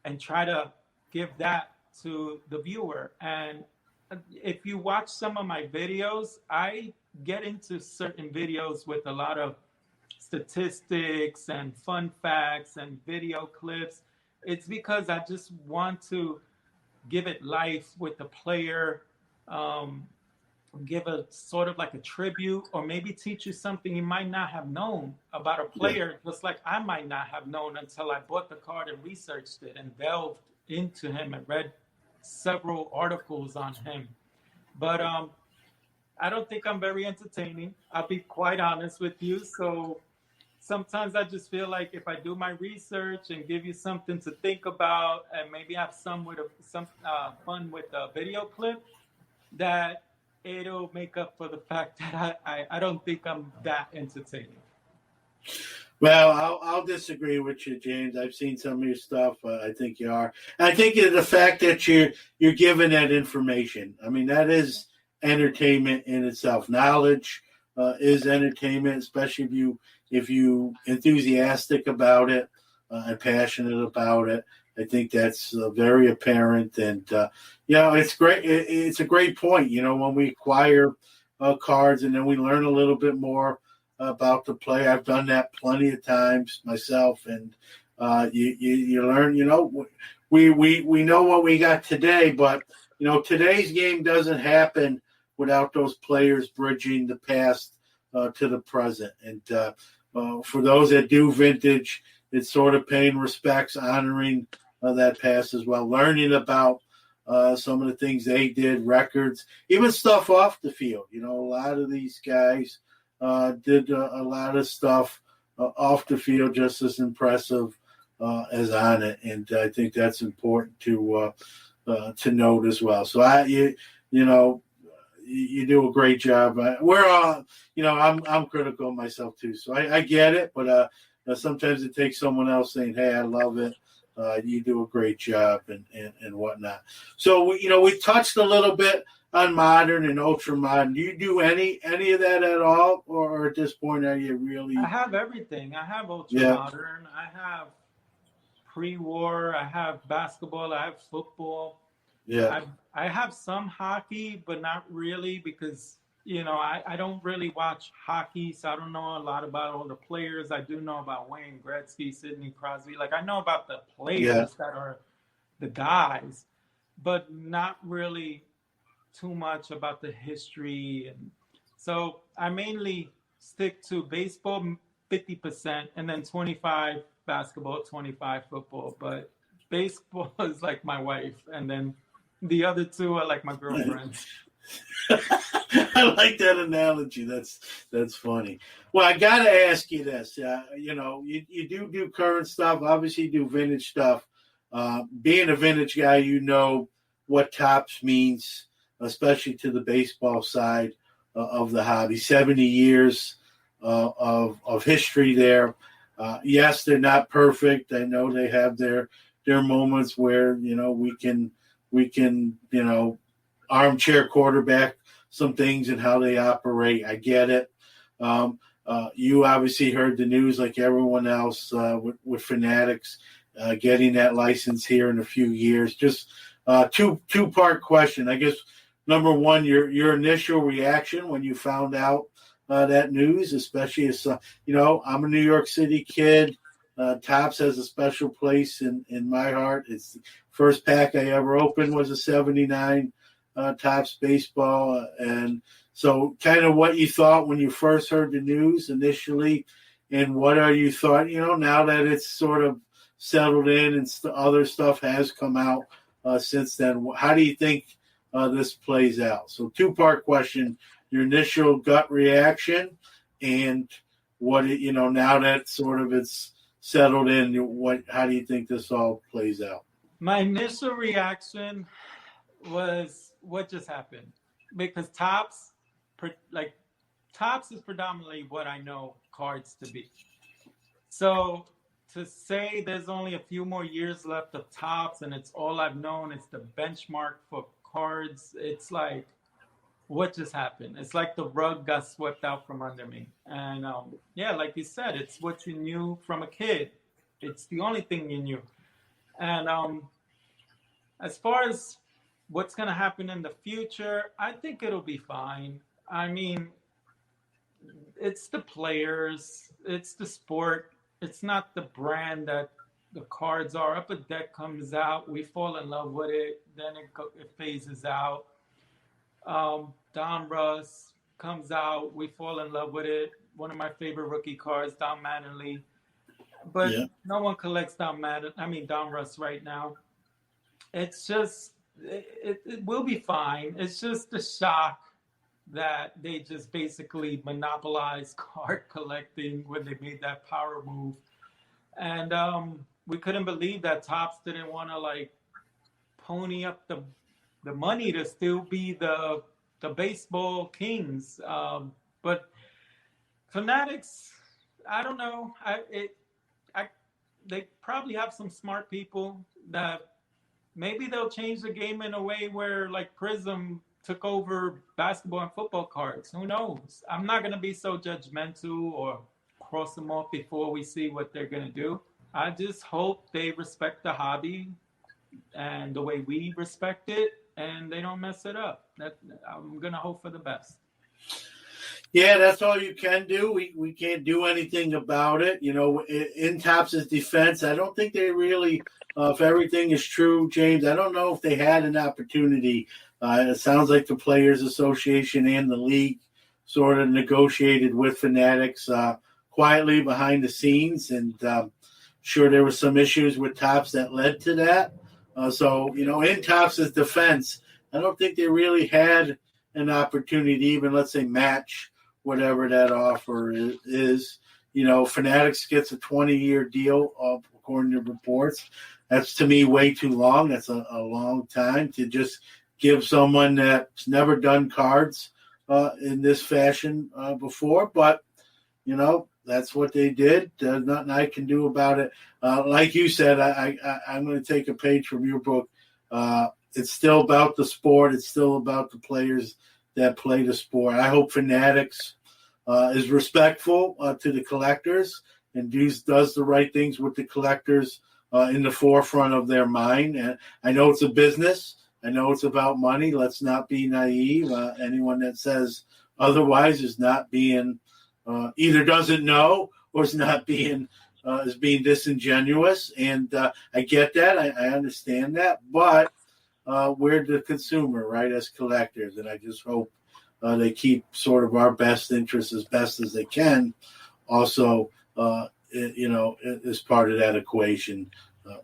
[SPEAKER 8] and try to give that to the viewer. And if you watch some of my videos, I get into certain videos with a lot of statistics and fun facts and video clips. It's because I just want to give it life with the player. give a sort of like a tribute, or maybe teach you something you might not have known about a player, just like I might not have known until I bought the card and researched it and delved into him and read several articles on him. But I don't think I'm very entertaining. I'll be quite honest with you. So sometimes I just feel like if I do my research and give you something to think about, and maybe have some fun with a video clip, that it'll make up for the fact that I don't think I'm that entertaining.
[SPEAKER 2] Well, I'll disagree with you, James. I've seen some of your stuff. I think you are. I think the fact that you're given that information. I mean, that is entertainment in itself. Knowledge is entertainment, especially if you enthusiastic about it and passionate about it. I think that's very apparent, and it's great. It's a great point. When we acquire cards and then we learn a little bit more about the play. I've done that plenty of times myself, and you learn. We know what we got today, but today's game doesn't happen without those players bridging the past to the present. And for those that do vintage, it's sort of paying respects, honoring that past as well, learning about some of the things they did, records, even stuff off the field. A lot of these guys did a lot of stuff off the field just as impressive as on it, and I think that's important to note as well. So you do a great job. We're all, I'm critical of myself too, so I get it, but sometimes it takes someone else saying, "Hey, I love it. You do a great job," and whatnot. So we touched a little bit on modern and ultra modern. Do you do any of that at all, or at this point are you really?
[SPEAKER 8] I have everything. I have ultra modern. I have pre-war. I have basketball. I have football.
[SPEAKER 2] Yeah.
[SPEAKER 8] I have some hockey, but not really, because I don't really watch hockey, so I don't know a lot about all the players. I do know about Wayne Gretzky, Sidney Crosby. Like, I know about the players that are the guys, but not really too much about the history. And so I mainly stick to baseball 50% and then 25 basketball, 25 football. But baseball is like my wife, and then the other two are like my girlfriends.
[SPEAKER 2] I like that analogy. That's funny. Well, I got to ask you this. You do current stuff. Obviously, you do vintage stuff. Being a vintage guy, what Topps means, especially to the baseball side of the hobby. 70 years of history there. Yes, they're not perfect. I know they have their moments where we can armchair quarterback some things and how they operate. I get it. You obviously heard the news like everyone else with Fanatics getting that license here in a few years. Just two-part question. I guess number one, your initial reaction when you found out that news, especially as I'm a New York City kid. Topps has a special place in my heart. It's the first pack I ever opened was a 79 Topps baseball. And so kind of what you thought when you first heard the news initially, and what are you thought, now that it's sort of settled in and other stuff has come out since then, how do you think this plays out? So two-part question, your initial gut reaction and what, now that sort of it's settled in, how do you think this all plays out?
[SPEAKER 8] My initial reaction was what just happened, because Topps is predominantly what I know cards to be. So to say there's only a few more years left of Topps and it's all I've known, it's the benchmark for cards, it's like, what just happened? It's like the rug got swept out from under me. And like you said, it's what you knew from a kid. It's the only thing you knew. And as far as what's going to happen in the future, I think it'll be fine. I mean, it's the players, it's the sport. It's not the brand that the cards are. Upper Deck comes out, we fall in love with it, then it phases out. Donruss comes out, we fall in love with it. One of my favorite rookie cards, Don Mattingly. But
[SPEAKER 2] Yeah.
[SPEAKER 8] no one collects Donruss right now. It's just, it will be fine. It's just the shock that they just basically monopolized card collecting when they made that power move. And we couldn't believe that Topps didn't want to like pony up the money to still be the baseball kings. But Fanatics, I don't know. They probably have some smart people that maybe they'll change the game in a way where like Prism took over basketball and football cards. Who knows? I'm not going to be so judgmental or cross them off before we see what they're going to do. I just hope they respect the hobby and the way we respect it, and they don't mess it up. I'm going to hope for the best.
[SPEAKER 2] Yeah, that's all you can do. We can't do anything about it. You know, in Topps' defense, I don't think they really, if everything is true, James, I don't know if they had an opportunity. It sounds like the Players Association and the league sort of negotiated with Fanatics quietly behind the scenes, and sure there were some issues with Topps that led to that. So, you know, in Topps' defense, I don't think they really had an opportunity to even, let's say, match whatever that offer is. You know, Fanatics gets a 20-year deal, according to reports. That's, to me, way too long. That's a long time to just give someone that's never done cards in this fashion before. But, you know, that's what they did. Nothing I can do about it. Like you said, I'm going to take a page from your book. It's still about the sport. It's still about the players that play the sport. I hope Fanatics is respectful to the collectors and does the right things with the collectors in the forefront of their mind. And I know it's a business. I know it's about money. Let's not be naive. Anyone that says otherwise is not being either doesn't know or is not being is being disingenuous. And I get that. I understand that. But we're the consumer, right, as collectors. And I just hope they keep sort of our best interests as best as they can. Also, as part of that equation,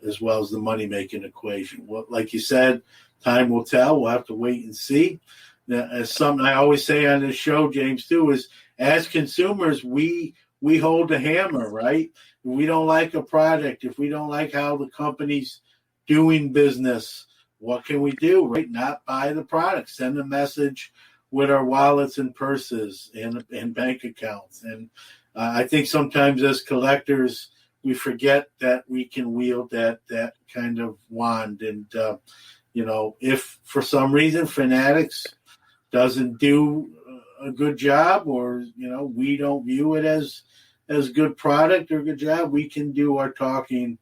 [SPEAKER 2] as well as the money-making equation. Well, like you said, time will tell. We'll have to wait and see. As something I always say on this show, James, too, is as consumers, we hold the hammer, right? If we don't like a product, if we don't like how the company's doing business, what can we do, right? Not buy the product. Send a message with our wallets and purses and bank accounts. And I think sometimes as collectors, we forget that we can wield that kind of wand. And, if for some reason Fanatics doesn't do a good job or, we don't view it as good product or good job, we can do our talking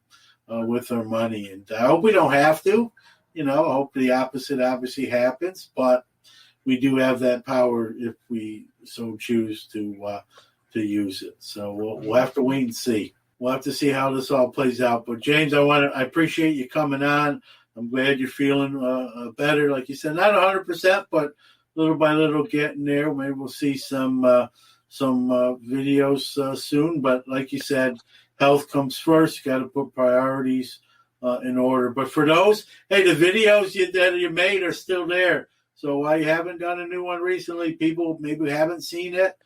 [SPEAKER 2] with our money. And I hope we don't have to. I hope the opposite obviously happens, but we do have that power if we so choose to use it. So we'll have to wait and see. We'll have to see how this all plays out. But James, I appreciate you coming on. I'm glad you're feeling better. Like you said, not 100%, but little by little getting there. Maybe we'll see some videos soon. But like you said, health comes first. You got to put priorities in order. But for those, hey, the videos that you made are still there. So while you haven't done a new one recently, people maybe haven't seen it,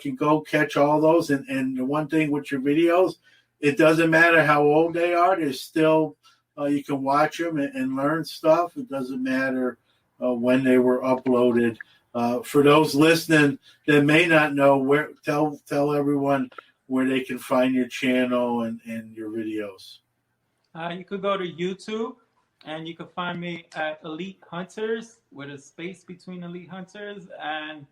[SPEAKER 2] can go catch all those. And the one thing with your videos, it doesn't matter how old they are. There's still you can watch them and learn stuff. It doesn't matter when they were uploaded. For those listening that may not know, tell everyone where they can find your channel and your videos.
[SPEAKER 8] You could go to YouTube, and you can find me at Elite Hunters with a space between Elite Hunters. And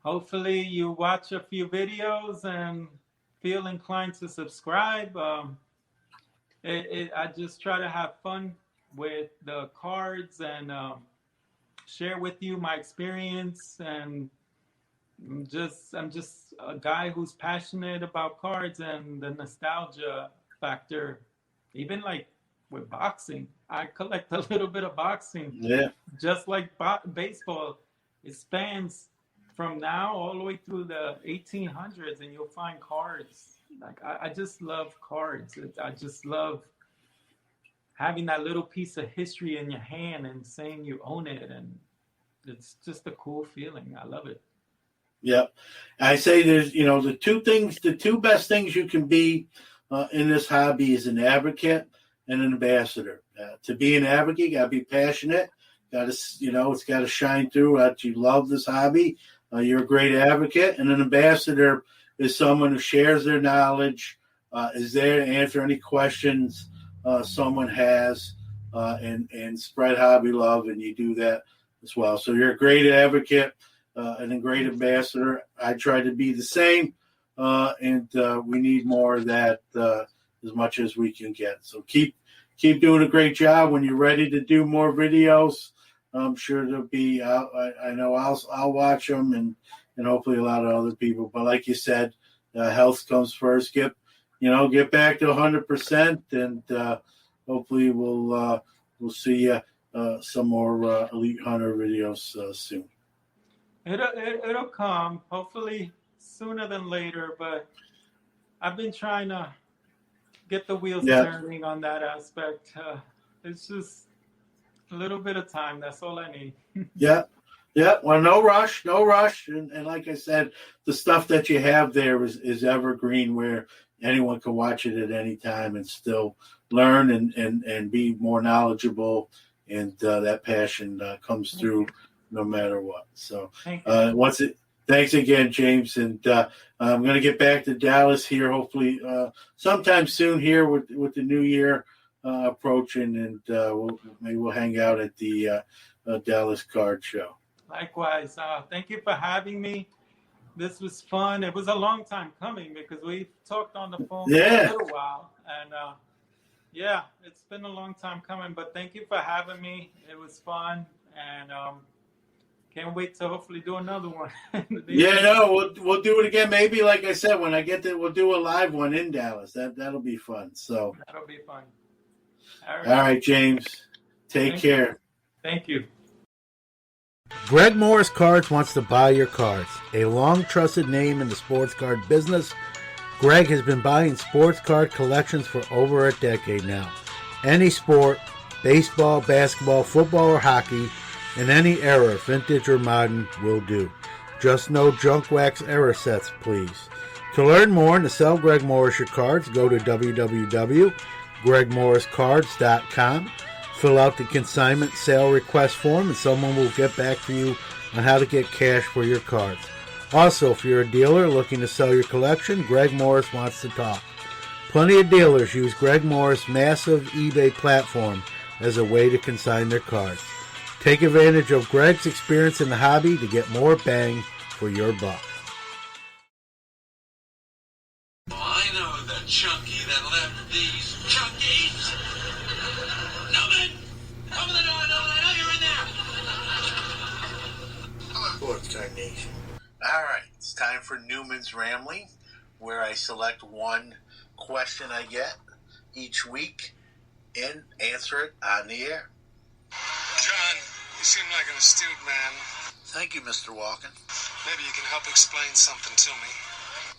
[SPEAKER 8] hopefully you watch a few videos and feel inclined to subscribe. I just try to have fun with the cards and share with you my experience. And I'm just a guy who's passionate about cards and the nostalgia factor. Even like with boxing, I collect a little bit of boxing.
[SPEAKER 2] Yeah.
[SPEAKER 8] Just like baseball, it spans from now all the way through the 1800s, and you'll find cards. Like I just love cards. I just love having that little piece of history in your hand and saying you own it, and it's just a cool feeling. I love it.
[SPEAKER 2] Yep. I say there's, the two best things you can be in this hobby is an advocate and an ambassador. To be an advocate, you got to be passionate. It's got to shine through that you love this hobby. You're a great advocate. And an ambassador is someone who shares their knowledge, is there to answer any questions someone has, and spread hobby love, and you do that as well. So you're a great advocate and a great ambassador. I try to be the same, and we need more of that as much as we can get. So keep doing a great job. When you're ready to do more videos, I'm sure there'll be. I know I'll watch them, and hopefully a lot of other people. But like you said, health comes first. Get back to 100%, and hopefully we'll see some more Elite Hunter videos soon.
[SPEAKER 8] It'll come, hopefully sooner than later, but I've been trying to get the wheels turning on that aspect. It's just a little bit of time. That's all I need.
[SPEAKER 2] Yeah. Well, no rush. And like I said, the stuff that you have there is evergreen, where anyone can watch it at any time and still learn and be more knowledgeable. And that passion comes through no matter what. So thanks again, James. And I'm going to get back to Dallas here, hopefully sometime soon here with the new year approaching, and we'll hang out at the Dallas Card Show.
[SPEAKER 8] Likewise. Thank you for having me. This was fun. It was a long time coming because we talked on the phone for a little while. And it's been a long time coming. But thank you for having me. It was fun. And can't wait to hopefully do another one.
[SPEAKER 2] We'll do it again. Maybe, like I said, when I get there, we'll do a live one in Dallas. That'll be fun. So
[SPEAKER 8] that'll be fun.
[SPEAKER 2] All right, James. Take care.
[SPEAKER 8] Thank you.
[SPEAKER 1] Greg Morris Cards wants to buy your cards. A long-trusted name in the sports card business, Greg has been buying sports card collections for over a decade now. Any sport, baseball, basketball, football, or hockey, in any era, vintage or modern, will do. Just no junk wax error sets, please. To learn more and to sell Greg Morris your cards, go to www.gregmorriscards.com. Fill out the consignment sale request form, and someone will get back to you on how to get cash for your cards. Also, if you're a dealer looking to sell your collection, Greg Morris wants to talk. Plenty of dealers use Greg Morris' massive eBay platform as a way to consign their cards. Take advantage of Greg's experience in the hobby to get more bang for your buck.
[SPEAKER 6] I know the chunky that left these chunkies. Newman! Open the door, Newman. I know you're in there.
[SPEAKER 2] Sports Card Nation. All right. It's time for Newman's Rambling, where I select one question I get each week and answer it on the air.
[SPEAKER 11] John, you seem like an astute man.
[SPEAKER 2] Thank you, Mr. Walken.
[SPEAKER 11] Maybe you can help explain something to me.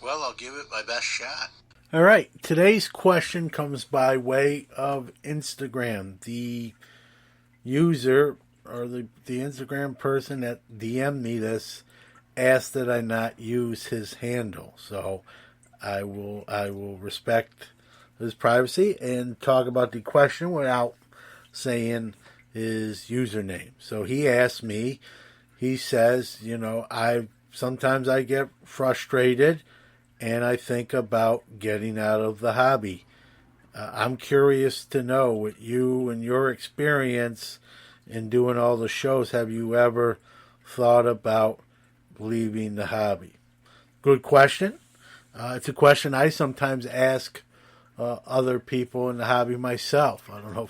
[SPEAKER 2] Well, I'll give it my best shot.
[SPEAKER 1] All right. Today's question comes by way of Instagram. The user or the Instagram person that DM'd me this asked that I not use his handle. So I will respect his privacy and talk about the question without saying his username. So he asked me, he says, sometimes I get frustrated and I think about getting out of the hobby. I'm curious to know, with you and your experience in doing all the shows, have you ever thought about leaving the hobby? Good question. It's a question I sometimes ask other people in the hobby myself. I don't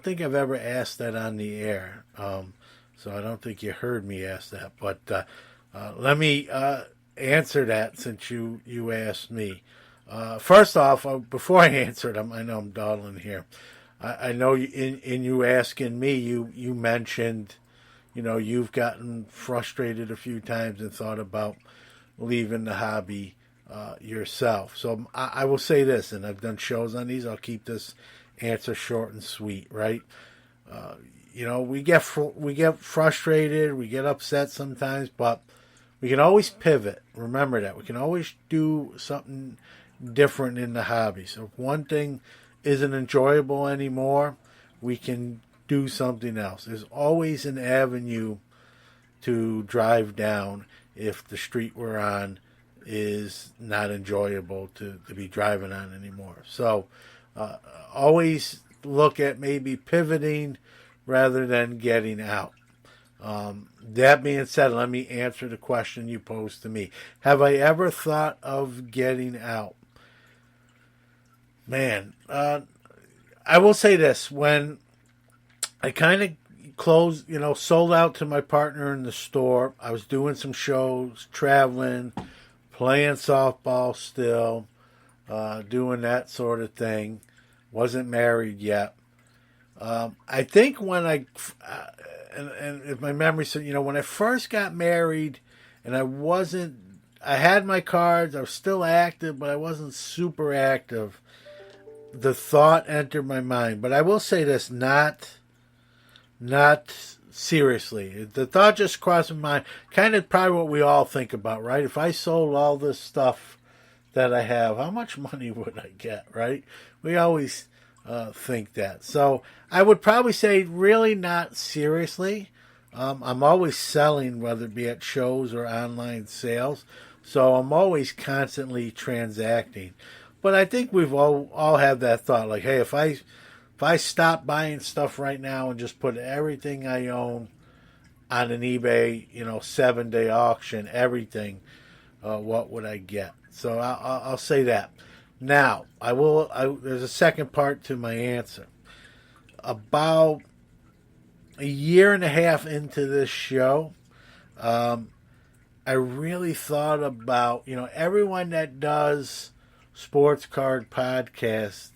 [SPEAKER 1] think I've ever asked that on the air. So I don't think you heard me ask that. But let me answer that since you asked me. First off, before I answer it, I know I'm dawdling here. I know in you asking me, you mentioned, you've gotten frustrated a few times and thought about leaving the hobby yourself. So I will say this, and I've done shows on these. I'll keep this answer short and sweet, right? We get frustrated, we get upset sometimes, but we can always pivot. Remember that. We can always do something different in the hobby. So if one thing isn't enjoyable anymore, we can do something else. There's always an avenue to drive down if the street we're on is not enjoyable to be driving on anymore. So always look at maybe pivoting rather than getting out. That being said, let me answer the question you posed to me. Have I ever thought of getting out? Man, I will say this. When I kind of sold out to my partner in the store, I was doing some shows, traveling, playing softball still, doing that sort of thing. Wasn't married yet. I think when and if my memory said, when I first got married and I had my cards, I was still active, but I wasn't super active. The thought entered my mind, but I will say this, not seriously. The thought just crossed my mind, kind of probably what we all think about, right? If I sold all this stuff that I have, how much money would I get, right? We always think that. So I would probably say really not seriously. I'm always selling, whether it be at shows or online sales. So I'm always constantly transacting. But I think we've all had that thought, like, hey, if I stop buying stuff right now and just put everything I own on an eBay, 7-day auction, everything, what would I get? So I'll say that. Now, there's a second part to my answer. About a year and a half into this show, I really thought about, everyone that does sports card podcast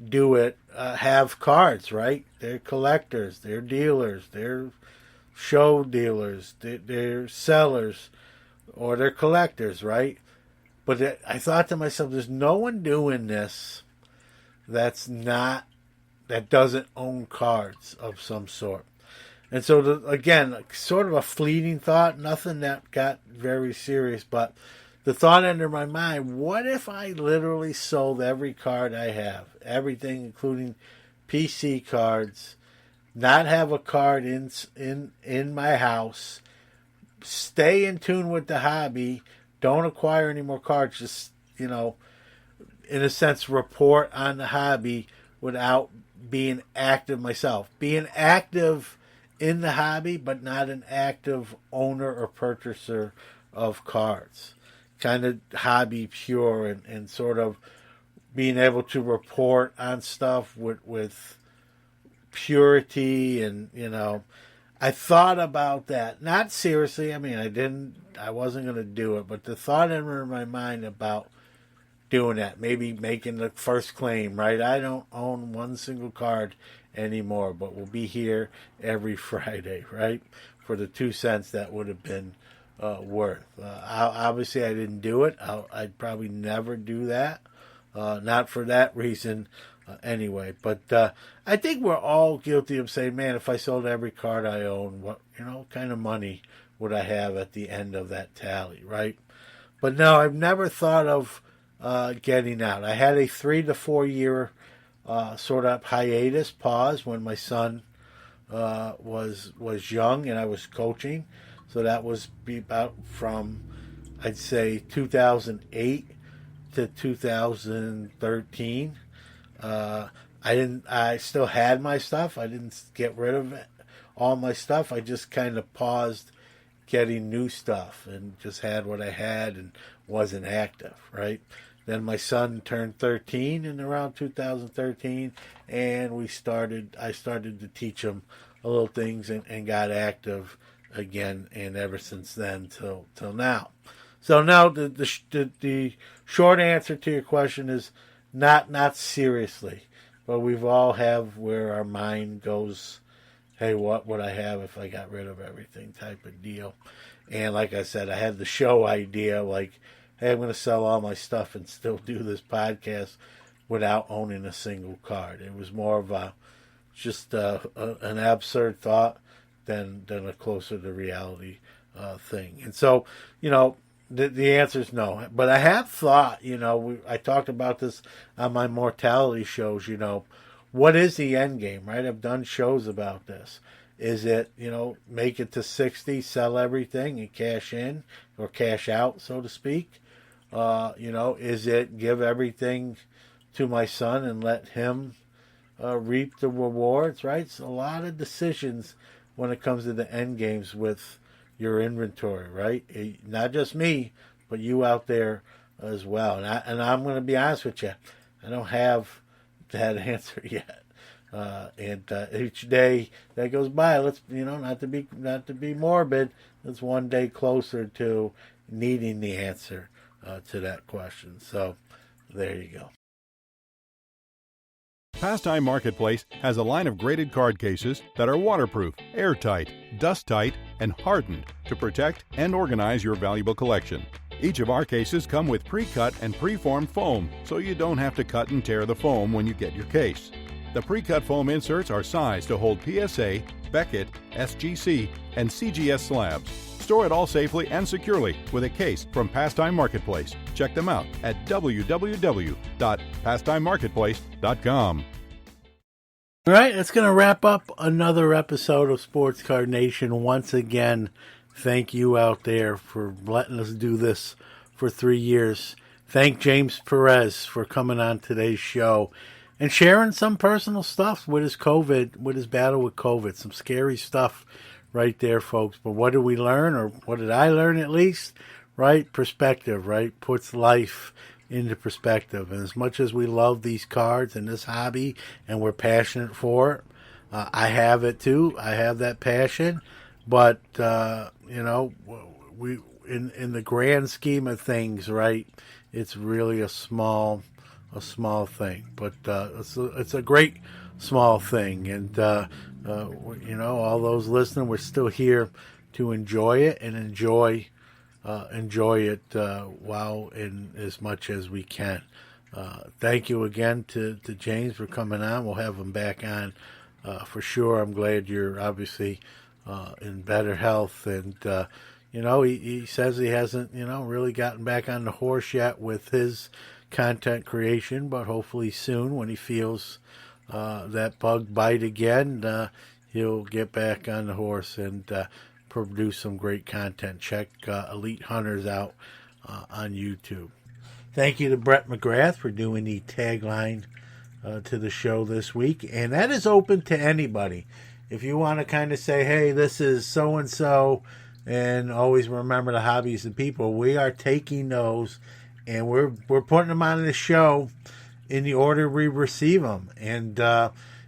[SPEAKER 1] do it, have cards, right? They're collectors, they're dealers, they're show dealers, they're sellers, or they're collectors, right? But I thought to myself, there's no one doing this that doesn't own cards of some sort. And so, again, sort of a fleeting thought, nothing that got very serious, but the thought entered my mind, what if I literally sold every card I have, everything including PC cards, not have a card in my house, stay in tune with the hobby, don't acquire any more cards, just, in a sense, report on the hobby without being active myself. Being active in the hobby, but not an active owner or purchaser of cards. Kind of hobby pure and sort of being able to report on stuff with purity and, I thought about that. Not seriously. I mean, I wasn't going to do it, but the thought entered my mind about doing that. Maybe making the first claim, right? I don't own one single card anymore, but we'll be here every Friday, right? For the 2 cents that would have been worth. Obviously, I didn't do it. I'd probably never do that. Not for that reason anyway. But I think we're all guilty of saying, man, if I sold every card I own, what kind of money would I have at the end of that tally, right? But no, I've never thought of getting out. I had a 3 to 4 year sort of hiatus, pause, when my son was young and I was coaching. So that was about from, I'd say, 2008 to 2013. I still had my stuff. I didn't get rid of all my stuff. I just kind of paused getting new stuff and just had what I had and wasn't active, right? Then my son turned 13 in around 2013, and I started to teach him a little things and got active again, and ever since then till now. So now the short answer to your question is not seriously, but we've all have where our mind goes, hey, what would I have if I got rid of everything type of deal. And like I said, I had the show idea, like, hey, I'm going to sell all my stuff and still do this podcast without owning a single card. It was more of an absurd thought than a closer to reality thing. And so, the answer is no. But I have thought, I talked about this on my mortality shows, what is the end game, right? I've done shows about this. Is it, make it to 60, sell everything and cash in or cash out, so to speak? Is it give everything to my son and let him reap the rewards, right? It's a lot of decisions when it comes to the end games with your inventory, right? Not just me, but you out there as well. And I'm going to be honest with you, I don't have that answer yet. And each day that goes by, let's not to be morbid, it's one day closer to needing the answer to that question. So there you go.
[SPEAKER 9] Pastime Marketplace has a line of graded card cases that are waterproof, airtight, dust-tight, and hardened to protect and organize your valuable collection. Each of our cases come with pre-cut and pre-formed foam, so you don't have to cut and tear the foam when you get your case. The pre-cut foam inserts are sized to hold PSA, Beckett, SGC, and CGS slabs. Store it all safely and securely with a case from Pastime Marketplace. Check them out at www.pastimemarketplace.com.
[SPEAKER 1] All right, that's going to wrap up another episode of Sports Card Nation. Once again, thank you out there for letting us do this for 3 years. Thank James Perez for coming on today's show and sharing some personal stuff with his battle with COVID. Some scary stuff right there, folks. But what did we learn, or what did I learn at least? Right? Perspective, right? Puts life into perspective. And as much as we love these cards and this hobby and we're passionate for it, I have it too. I have that passion. But, we in the grand scheme of things, right, it's really a small thing. But it's a great small thing. And, all those listening, we're still here to enjoy it and enjoy it while in as much as we can. Thank you again to James for coming on. We'll have him back on for sure. I'm glad you're obviously in better health, and he says he hasn't really gotten back on the horse yet with his content creation, but hopefully soon, when he feels that bug bite again, he'll get back on the horse and produce some great content. Check Elite Hunters out on YouTube. Thank you to Brett McGrath for doing the tagline to the show this week, and that is open to anybody. If you want to kind of say, hey, this is so-and-so, and always remember the hobbies of people, we are taking those, and we're putting them on the show in the order we receive them. And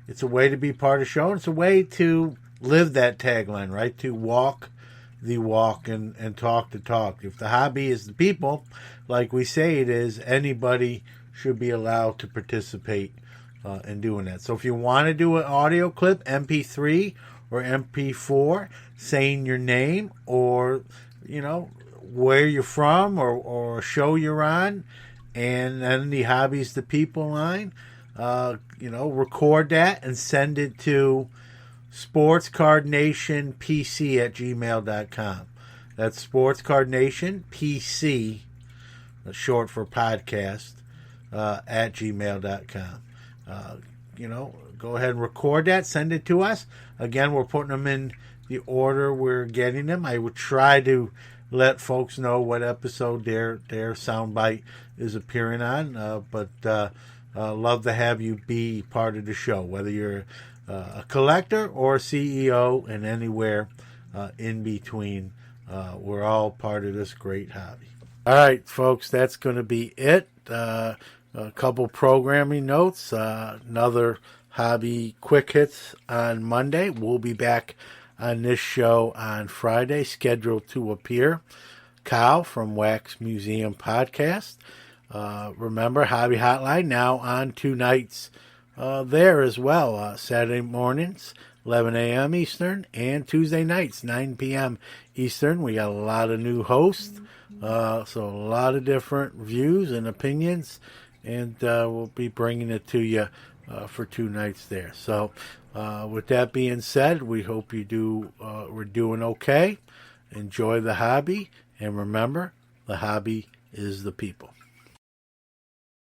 [SPEAKER 1] it's a way to be part of the show, and it's a way to live that tagline, right? To walk the walk and talk the talk. If the hobby is the people, like we say it is, anybody should be allowed to participate in doing that. So if you want to do an audio clip, MP3 or MP4, saying your name or, where you're from or a show you're on, and then the hobbies the people line, record that and send it to sportscardnationpc@gmail.com. That's sportscardnationpc, short for podcast, at gmail.com. Go ahead and record that, send it to us. Again, we're putting them in the order we're getting them. I would try to let folks know what episode their soundbite is appearing on, but love to have you be part of the show, whether you're a collector or a CEO, and anywhere in between. We're all part of this great hobby. All right, folks, that's going to be it. A couple programming notes. Another hobby quick hits on Monday. We'll be back on this show on Friday, scheduled to appear. Kyle from Wax Museum Podcast. Remember, Hobby Hotline now on 2 nights there as well. Saturday mornings 11 a.m. Eastern, and Tuesday nights, 9 p.m. Eastern. We got a lot of new hosts, so a lot of different views and opinions, and we'll be bringing it to you for 2 nights there. So with that being said, we hope we're doing okay. Enjoy the hobby, and remember, the hobby is the people.